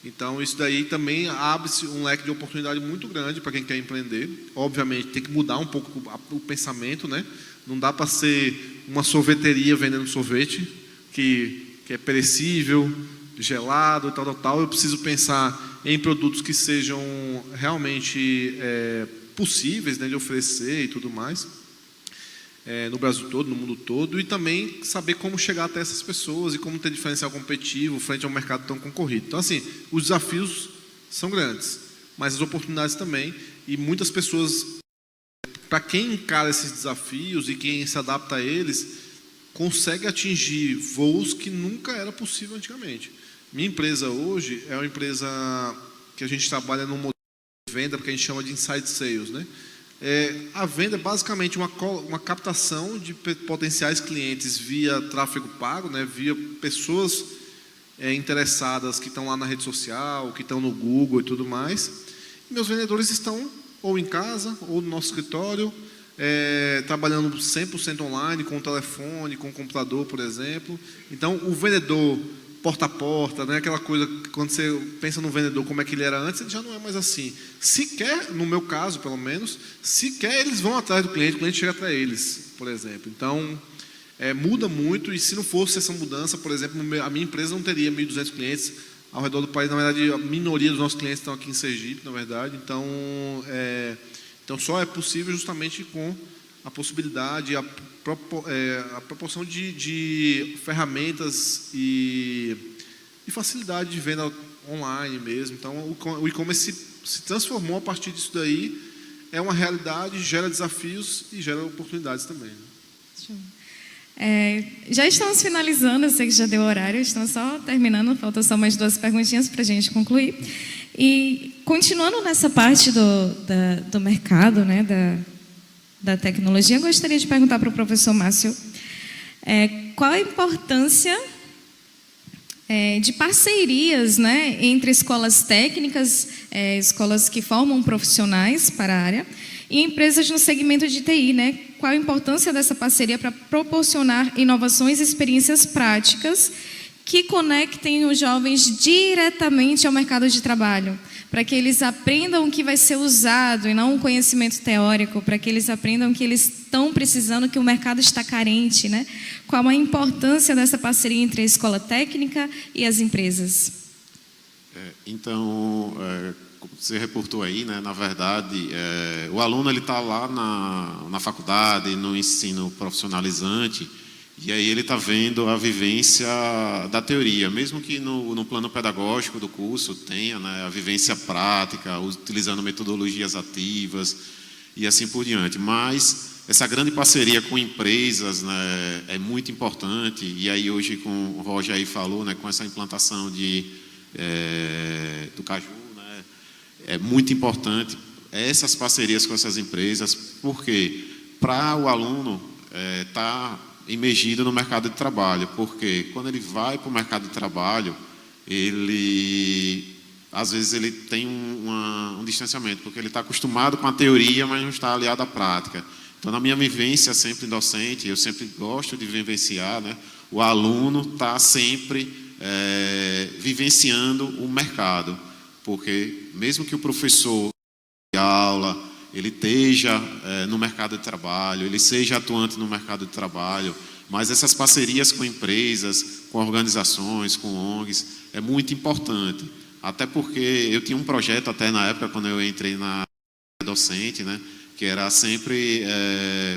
Então, isso daí também abre-se um leque de oportunidade muito grande para quem quer empreender. Obviamente, tem que mudar um pouco o pensamento, né? Não dá para ser uma sorveteria vendendo sorvete, que é perecível, gelado, tal. Eu preciso pensar em produtos que sejam realmente possíveis, né, de oferecer e tudo mais, no Brasil todo, no mundo todo, e também saber como chegar até essas pessoas e como ter diferencial competitivo frente a um mercado tão concorrido. Então, assim, os desafios são grandes, mas as oportunidades também, e muitas pessoas, para quem encara esses desafios e quem se adapta a eles, consegue atingir voos que nunca era possível antigamente. Minha empresa hoje é uma empresa que a gente trabalha num modelo de venda que a gente chama de inside sales, né? A venda é basicamente uma captação de potenciais clientes via tráfego pago, né? Via pessoas interessadas que estão lá na rede social, que estão no Google e tudo mais. E meus vendedores estão ou em casa ou no nosso escritório, trabalhando 100% online, com o telefone, com o computador, por exemplo. Então, o vendedor porta a porta, né? Aquela coisa, quando você pensa no vendedor, como é que ele era antes, ele já não é mais assim. Sequer, no meu caso, pelo menos, sequer eles vão atrás do cliente, o cliente chega até eles, por exemplo. Então, muda muito, e se não fosse essa mudança, por exemplo, a minha empresa não teria 1.200 clientes ao redor do país. Na verdade, a minoria dos nossos clientes estão aqui em Sergipe, na verdade. Então só é possível justamente com a possibilidade, a proporção de ferramentas e facilidade de venda online mesmo. Então, o e-commerce se transformou a partir disso daí, é uma realidade, gera desafios e gera oportunidades também, né? Já estamos finalizando, eu sei que já deu horário, estamos só terminando, faltam só mais 2 perguntinhas para a gente concluir. E continuando nessa parte do mercado, né, da tecnologia, eu gostaria de perguntar para o professor Márcio qual a importância de parcerias, né, entre escolas técnicas, escolas que formam profissionais para a área, e empresas no segmento de TI, né? Qual a importância dessa parceria para proporcionar inovações e experiências práticas que conectem os jovens diretamente ao mercado de trabalho, para que eles aprendam o que vai ser usado e não um conhecimento teórico, para que eles aprendam que eles estão precisando, que o mercado está carente, né? Qual a importância dessa parceria entre a escola técnica e as empresas? Então, você reportou aí, né? Na verdade, o aluno ele está lá na faculdade, no ensino profissionalizante, E aí ele está vendo a vivência da teoria, mesmo que no plano pedagógico do curso tenha, né, a vivência prática, utilizando metodologias ativas e assim por diante. Mas essa grande parceria com empresas, né, é muito importante. E aí hoje, como o Roger aí falou, né, com essa implantação do Caju, né, é muito importante essas parcerias com essas empresas, porque para o aluno estar imergido no mercado de trabalho, porque quando ele vai para o mercado de trabalho, às vezes ele tem um distanciamento, porque ele está acostumado com a teoria, mas não está aliado à prática. Então, na minha vivência sempre docente, eu sempre gosto de vivenciar, né, o aluno está sempre vivenciando o mercado, porque mesmo que o professor de aula ele esteja no mercado de trabalho, ele seja atuante no mercado de trabalho, mas essas parcerias com empresas, com organizações, com ONGs, é muito importante. Até porque eu tinha um projeto até na época, quando eu entrei na docente, né, que era sempre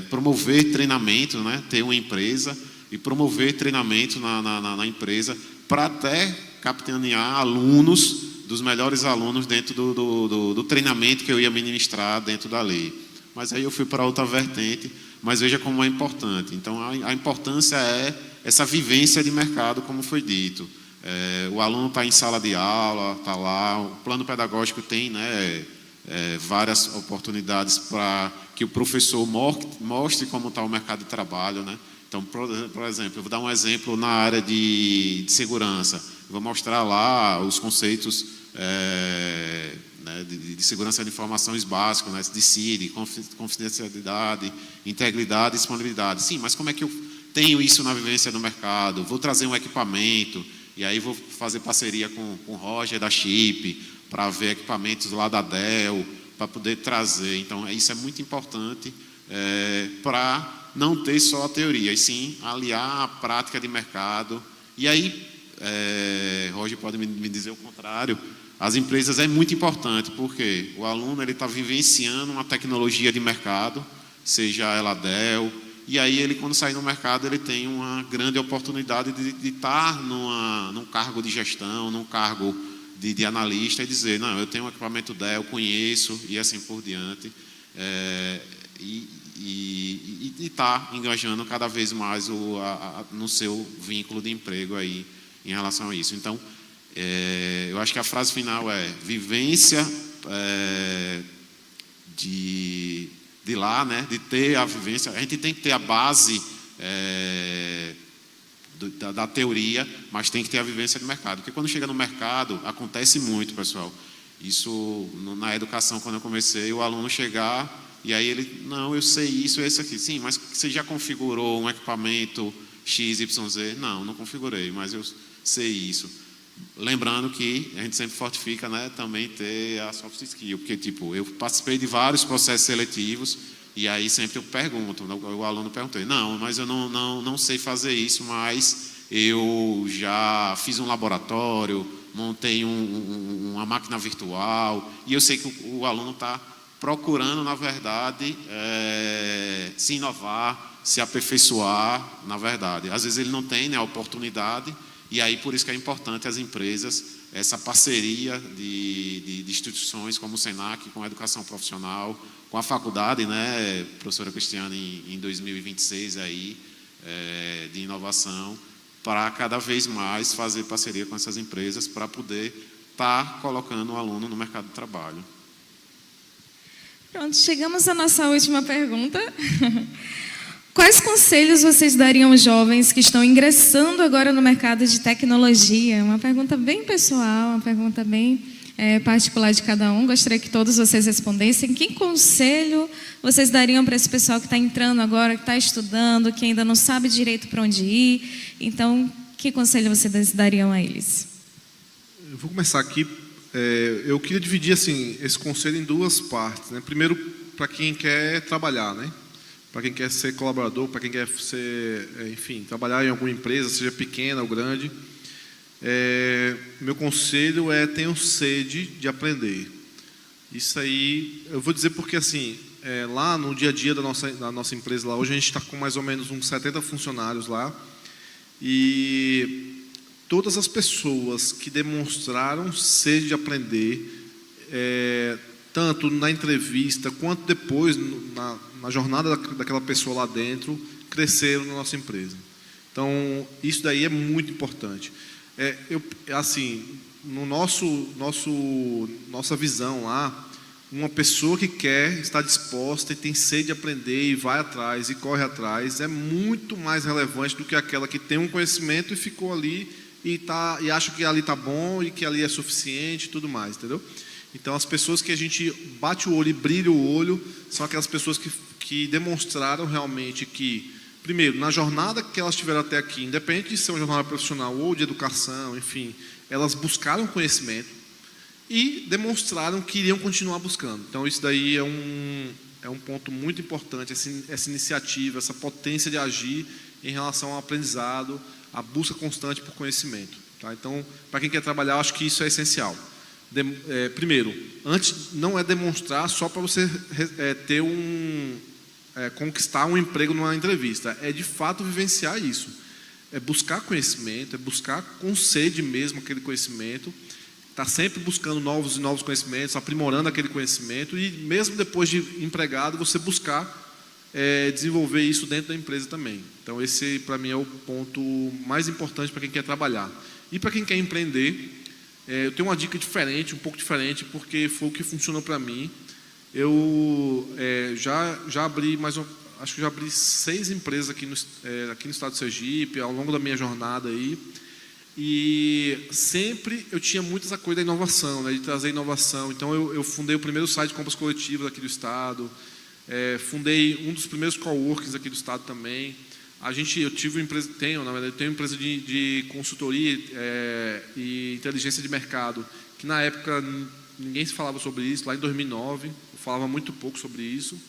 promover treinamento, né, ter uma empresa e promover treinamento na empresa para até capitanear alunos, dos melhores alunos dentro do treinamento que eu ia ministrar dentro da lei. Mas aí eu fui para outra vertente, mas veja como é importante. Então, a importância é essa vivência de mercado, como foi dito. O aluno está em sala de aula, está lá, o plano pedagógico tem, né, várias oportunidades para que o professor mostre como está o mercado de trabalho, né? Então, por exemplo, eu vou dar um exemplo na área de segurança. Eu vou mostrar lá os conceitos né, de segurança de informações básicos, né, de CID, confidencialidade, integridade e disponibilidade. Sim, mas como é que eu tenho isso na vivência do mercado? Vou trazer um equipamento, e aí vou fazer parceria com o Roger da Chip, para ver equipamentos lá da Dell, para poder trazer. Então, isso é muito importante para não ter só a teoria, e sim aliar a prática de mercado. E aí, Roger pode me dizer o contrário, as empresas é muito importante, porque o aluno está vivenciando uma tecnologia de mercado, seja ela Dell, e aí ele, quando sair no mercado, ele tem uma grande oportunidade de estar num cargo de gestão, num cargo de analista, e dizer, não, eu tenho um equipamento Dell, conheço, e assim por diante, e está engajando cada vez mais no seu vínculo de emprego aí em relação a isso. Então, eu acho que a frase final é vivência de lá, né, de ter a vivência. A gente tem que ter a base da teoria, mas tem que ter a vivência de mercado. Porque quando chega no mercado, acontece muito, pessoal. Isso, na educação, quando eu comecei, o aluno chegar e aí ele, não, eu sei isso, esse aqui. Sim, mas você já configurou um equipamento XYZ? Não, não configurei, mas eu sei isso. Lembrando que a gente sempre fortifica, né, também ter a soft skill, porque tipo, eu participei de vários processos seletivos e aí sempre eu pergunto, o aluno perguntei, não, mas eu não sei fazer isso, mas eu já fiz um laboratório, montei uma máquina virtual, e eu sei que o aluno está procurando, na verdade, se inovar, se aperfeiçoar, na verdade. Às vezes ele não tem, né, a oportunidade, e aí por isso que é importante as empresas, essa parceria de instituições como o SENAC, com a educação profissional, com a faculdade, né, professora Cristiane, em 2026, aí, de inovação, para cada vez mais fazer parceria com essas empresas para poder estar colocando o aluno no mercado de trabalho. Pronto, chegamos à nossa última pergunta. Quais conselhos vocês dariam aos jovens que estão ingressando agora no mercado de tecnologia? Uma pergunta bem pessoal, uma pergunta bem particular de cada um. Gostaria que todos vocês respondessem. Que conselho vocês dariam para esse pessoal que está entrando agora, que está estudando, que ainda não sabe direito para onde ir? Então, que conselho vocês dariam a eles? Eu vou começar aqui. Eu queria dividir assim, esse conselho em duas partes, né? Primeiro, para quem quer trabalhar, né? Para quem quer ser colaborador, para quem quer ser, enfim, trabalhar em alguma empresa, seja pequena ou grande. Meu conselho é: tenham sede de aprender. Isso aí, eu vou dizer porque assim, lá no dia a dia da nossa empresa, lá, hoje a gente está com mais ou menos uns 70 funcionários lá, e todas as pessoas que demonstraram sede de aprender, tanto na entrevista quanto depois na jornada daquela pessoa lá dentro, cresceram na nossa empresa. Então, isso daí é muito importante. Assim, no nossa visão lá, uma pessoa que quer, está disposta e tem sede de aprender e vai atrás e corre atrás, é muito mais relevante do que aquela que tem um conhecimento e ficou ali e acha que ali está bom e que ali é suficiente e tudo mais, entendeu? Então, as pessoas que a gente bate o olho e brilha o olho são aquelas pessoas que demonstraram realmente que, primeiro, na jornada que elas tiveram até aqui, independente de ser uma jornada profissional ou de educação, enfim, elas buscaram conhecimento e demonstraram que iriam continuar buscando. Então, isso daí é um ponto muito importante, essa iniciativa, essa potência de agir em relação ao aprendizado, a busca constante por conhecimento. Tá? Então, para quem quer trabalhar, eu acho que isso é essencial. Primeiro, antes não é demonstrar só para você ter conquistar um emprego numa entrevista, é de fato vivenciar isso, é buscar conhecimento, é buscar com sede mesmo aquele conhecimento, estar sempre buscando novos e novos conhecimentos, aprimorando aquele conhecimento e mesmo depois de empregado você buscar desenvolver isso dentro da empresa também. Então esse para mim é o ponto mais importante para quem quer trabalhar. E para quem quer empreender, eu tenho uma dica diferente, um pouco diferente, porque foi o que funcionou para mim. Eu já abri acho que já abri 6 empresas aqui no estado de Sergipe, ao longo da minha jornada aí. E sempre eu tinha muito essa coisa da inovação, né, de trazer inovação. Então eu fundei o primeiro site de compras coletivas aqui do estado, fundei um dos primeiros coworkings aqui do estado também. Eu tive uma empresa, tenho uma empresa de consultoria e inteligência de mercado, que na época ninguém se falava sobre isso, lá em 2009, eu falava muito pouco sobre isso.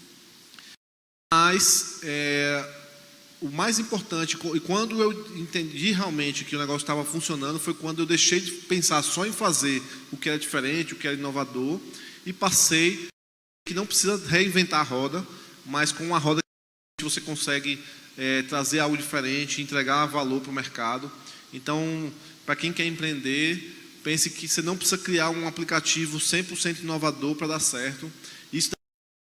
Mas o mais importante, e quando eu entendi realmente que o negócio estava funcionando, foi quando eu deixei de pensar só em fazer o que era diferente, o que era inovador, e passei que não precisa reinventar a roda, mas com uma roda que você consegue trazer algo diferente, entregar valor para o mercado. Então, para quem quer empreender, pense que você não precisa criar um aplicativo 100% inovador para dar certo. Isso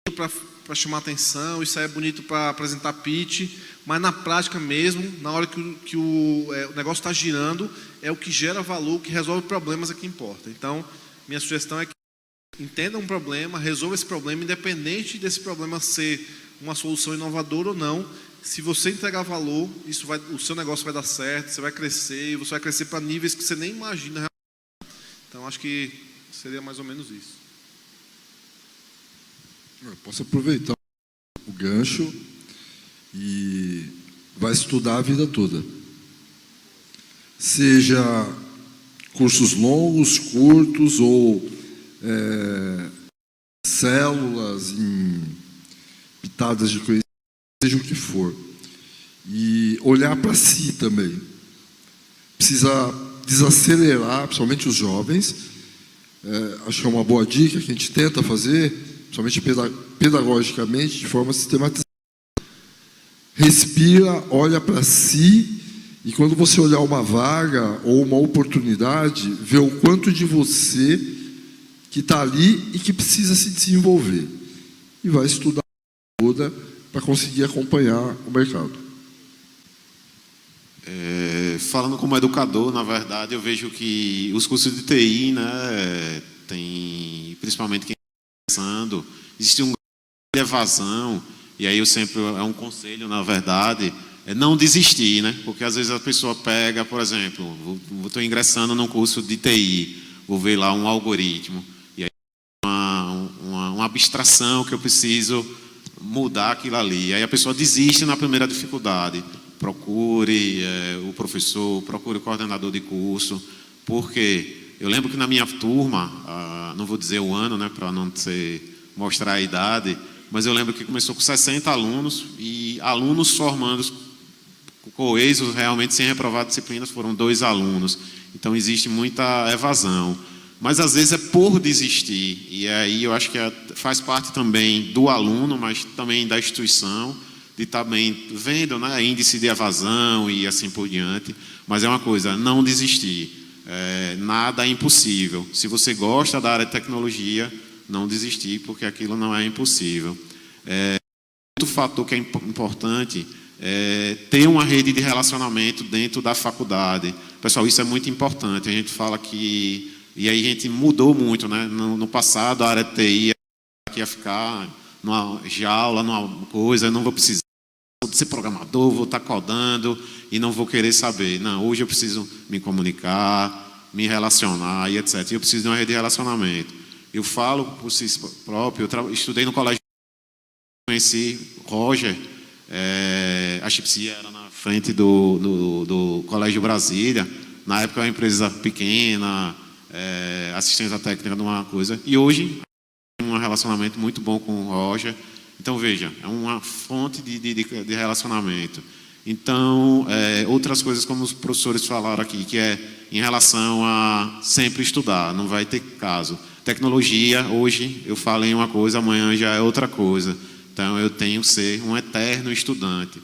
é para chamar atenção, isso é bonito para apresentar pitch, mas na prática mesmo, na hora que o negócio está girando, é o que gera valor, o que resolve problemas é que importa. Então, minha sugestão é que entenda um problema, resolva esse problema, independente desse problema ser uma solução inovadora ou não. Se você entregar valor, o seu negócio vai dar certo, você vai crescer, e você vai crescer para níveis que você nem imagina. Então, acho que seria mais ou menos isso. Eu posso aproveitar o gancho e vai estudar a vida toda. Seja cursos longos, curtos ou células em pitadas de conhecimento, seja o que for. E olhar para si também. Precisa desacelerar, principalmente os jovens. Acho que é uma boa dica que a gente tenta fazer, principalmente pedagogicamente, de forma sistematizada. Respira, olha para si, e quando você olhar uma vaga ou uma oportunidade, vê o quanto de você que está ali e que precisa se desenvolver. E vai estudar toda para conseguir acompanhar o mercado. Falando como educador, na verdade, eu vejo que os cursos de TI, né, tem, principalmente quem está começando, existe um grande evasão, e aí eu sempre, é um conselho, na verdade, é não desistir, né? Porque às vezes a pessoa pega, por exemplo, estou ingressando num curso de TI, vou ver lá um algoritmo, e aí uma abstração que eu preciso mudar aquilo ali. Aí a pessoa desiste na primeira dificuldade. Procure o professor, procure o coordenador de curso, porque eu lembro que na minha turma, não vou dizer o ano, né, para não mostrar a idade, mas eu lembro que começou com 60 alunos e alunos formando coesos, realmente sem reprovar disciplinas, foram 2 alunos. Então existe muita evasão. Mas às vezes é por desistir, e aí eu acho que faz parte também do aluno, mas também da instituição, de também vendo, né, índice de evasão e assim por diante. Mas é uma coisa, não desistir. Nada é impossível. Se você gosta da área de tecnologia, não desistir, porque aquilo não é impossível. Outro fator que é importante é ter uma rede de relacionamento dentro da faculdade. Pessoal, isso é muito importante. A gente fala que... E aí a gente mudou muito, né? No passado, a área de TI ia ficar numa jaula, numa coisa, eu não vou precisar ser programador, vou estar codando e não vou querer saber. Não, hoje eu preciso me comunicar, me relacionar e etc. Eu preciso de uma rede de relacionamento. Eu falo por si próprio, eu estudei no colégio, conheci Roger, a Chipsy era na frente do Colégio Brasília, na época era uma empresa pequena, assistência técnica de uma coisa, e hoje tem um relacionamento muito bom com o Roger. Então, veja, é uma fonte de relacionamento. Então, outras coisas como os professores falaram aqui, que é em relação a sempre estudar, não vai ter caso. Tecnologia, hoje eu falei uma coisa, amanhã já é outra coisa. Então, eu tenho que ser um eterno estudante.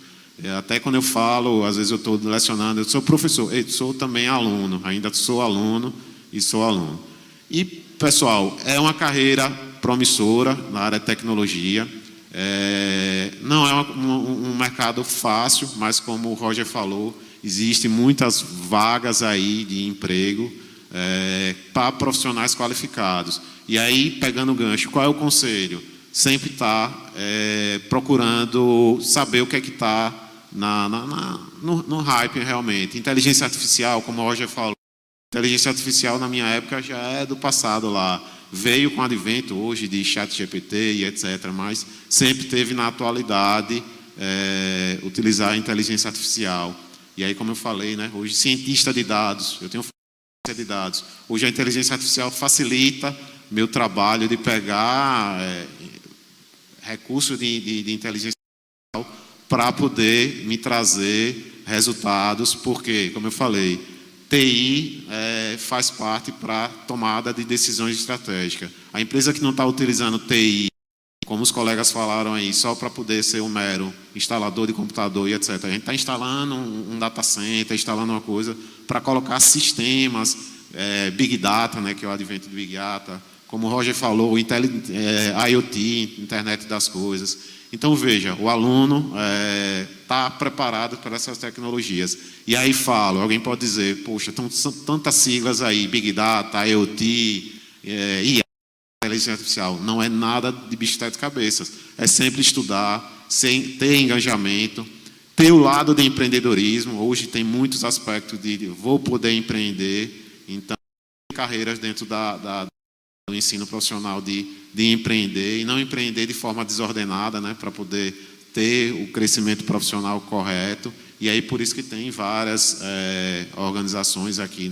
Até quando eu falo, às vezes eu estou lecionando, eu sou professor, eu sou também aluno, ainda sou aluno e sou aluno. E, pessoal, é uma carreira promissora na área de tecnologia. Não é um mercado fácil, mas como o Roger falou, existem muitas vagas aí de emprego para profissionais qualificados. E aí, pegando o gancho, qual é o conselho? Sempre estar procurando saber o que é que está no hype realmente. Inteligência artificial, como o Roger falou, inteligência artificial na minha época já é do passado lá. Veio com o advento hoje de ChatGPT e etc., mas sempre teve na atualidade utilizar a inteligência artificial. E aí, como eu falei, né, hoje cientista de dados, eu tenho cientista de dados. Hoje a inteligência artificial facilita meu trabalho de pegar recursos de inteligência artificial para poder me trazer resultados, porque, como eu falei, TI faz parte para tomada de decisões estratégicas. A empresa que não está utilizando TI, como os colegas falaram aí, só para poder ser um mero instalador de computador e etc. A gente está instalando um data center, instalando uma coisa para colocar sistemas, Big Data, né, que é o advento do Big Data, como o Roger falou, IoT, Internet das Coisas. Então, veja, o aluno está preparado para essas tecnologias. E aí alguém pode dizer, poxa, são tantas siglas aí, Big Data, IoT, IA, inteligência artificial. Não é nada de bicho de sete cabeças. É sempre estudar, ter engajamento, ter o lado de empreendedorismo. Hoje tem muitos aspectos de vou poder empreender. Então, carreiras dentro do ensino profissional de empreender e não empreender de forma desordenada, né, para poder ter o crescimento profissional correto. E aí por isso que tem várias organizações aqui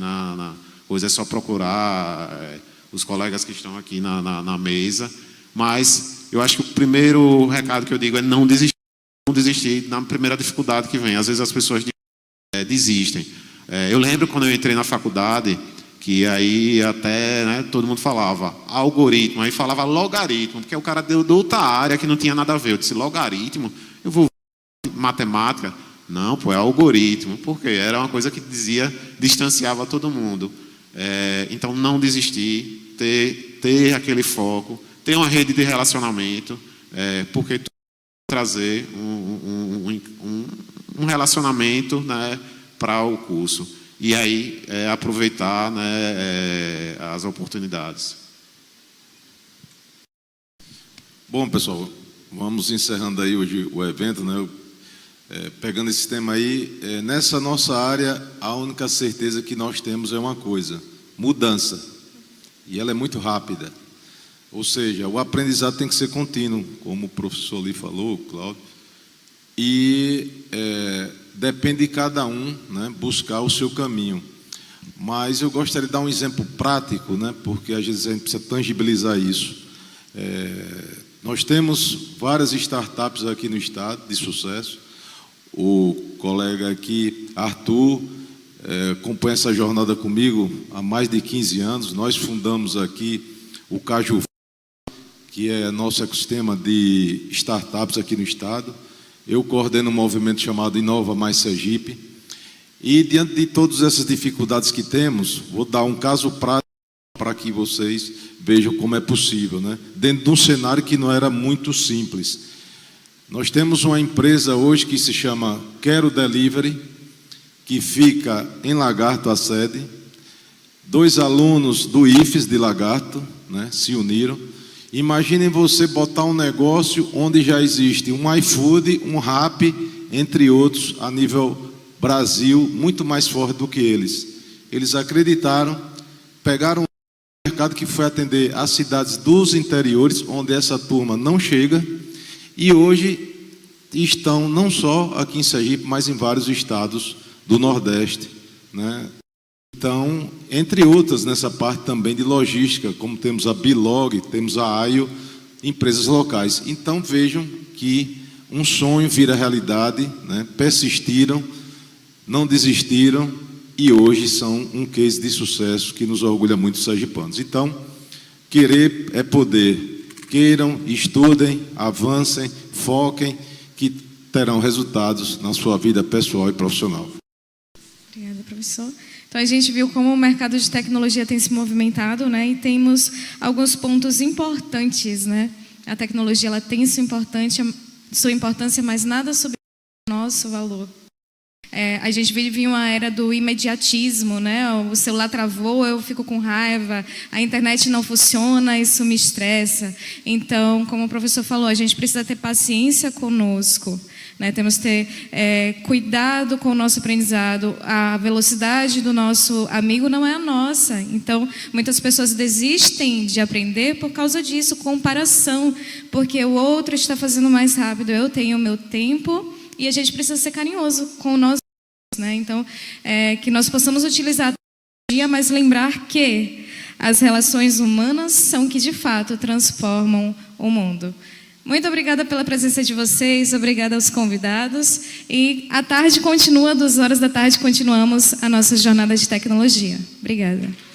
hoje é só procurar os colegas que estão aqui na mesa. Mas eu acho que o primeiro recado que eu digo é não desistir na primeira dificuldade que vem. Às vezes as pessoas desistem. Eu lembro quando eu entrei na faculdade, que aí até, né, todo mundo falava algoritmo, aí falava logaritmo, porque o cara deu de outra área que não tinha nada a ver. Eu disse logaritmo, eu vou matemática. Não, pô, é algoritmo, porque era uma coisa que distanciava todo mundo. Então, não desistir, ter aquele foco, ter uma rede de relacionamento, porque trazer um relacionamento, né, para o curso. E aí, aproveitar, né, as oportunidades. Bom, pessoal, vamos encerrando aí hoje o evento, né? Pegando esse tema aí, nessa nossa área, a única certeza que nós temos é uma coisa: mudança. E ela é muito rápida. Ou seja, o aprendizado tem que ser contínuo, como o professor ali falou, Cláudio. E depende de cada um, né, buscar o seu caminho. Mas eu gostaria de dar um exemplo prático, né, porque às vezes a gente precisa tangibilizar isso. Nós temos várias startups aqui no estado de sucesso. O colega aqui, Arthur, acompanha essa jornada comigo há mais de 15 anos. Nós fundamos aqui o Caju, que é nosso ecossistema de startups aqui no estado. Eu coordeno um movimento chamado Inova Mais Sergipe. E, diante de todas essas dificuldades que temos, vou dar um caso prático para que vocês vejam como é possível, né? Dentro de um cenário que não era muito simples. Nós temos uma empresa hoje que se chama Quero Delivery, que fica em Lagarto, a sede. 2 alunos do IFES de Lagarto, né, se uniram. Imaginem você botar um negócio onde já existe um iFood, um Rappi, entre outros, a nível Brasil, muito mais forte do que eles. Eles acreditaram, pegaram um mercado que foi atender as cidades dos interiores, onde essa turma não chega, e hoje estão não só aqui em Sergipe, mas em vários estados do Nordeste, né? Então, entre outras, nessa parte também de logística, como temos a Bilog, temos a AIO, empresas locais. Então, vejam que um sonho vira realidade, né? Persistiram, não desistiram e hoje são um case de sucesso que nos orgulha muito os sergipanos. Então, querer é poder. Queiram, estudem, avancem, foquem, que terão resultados na sua vida pessoal e profissional. Obrigada, professor. Então, a gente viu como o mercado de tecnologia tem se movimentado, né? E temos alguns pontos importantes, né? A tecnologia ela tem sua importância, mas nada sobre o nosso valor. A gente vive uma era do imediatismo, né? O celular travou, eu fico com raiva, a internet não funciona, isso me estressa. Então, como o professor falou, a gente precisa ter paciência conosco, né? Temos que ter cuidado com o nosso aprendizado. A velocidade do nosso amigo não é a nossa. Então, muitas pessoas desistem de aprender por causa disso, comparação, porque o outro está fazendo mais rápido, eu tenho o meu tempo. E a gente precisa ser carinhoso com nós, né? Então, que nós possamos utilizar a tecnologia, mas lembrar que as relações humanas são que, de fato, transformam o mundo. Muito obrigada pela presença de vocês, obrigada aos convidados. E à tarde continua, 2 horas da tarde, continuamos a nossa jornada de tecnologia. Obrigada.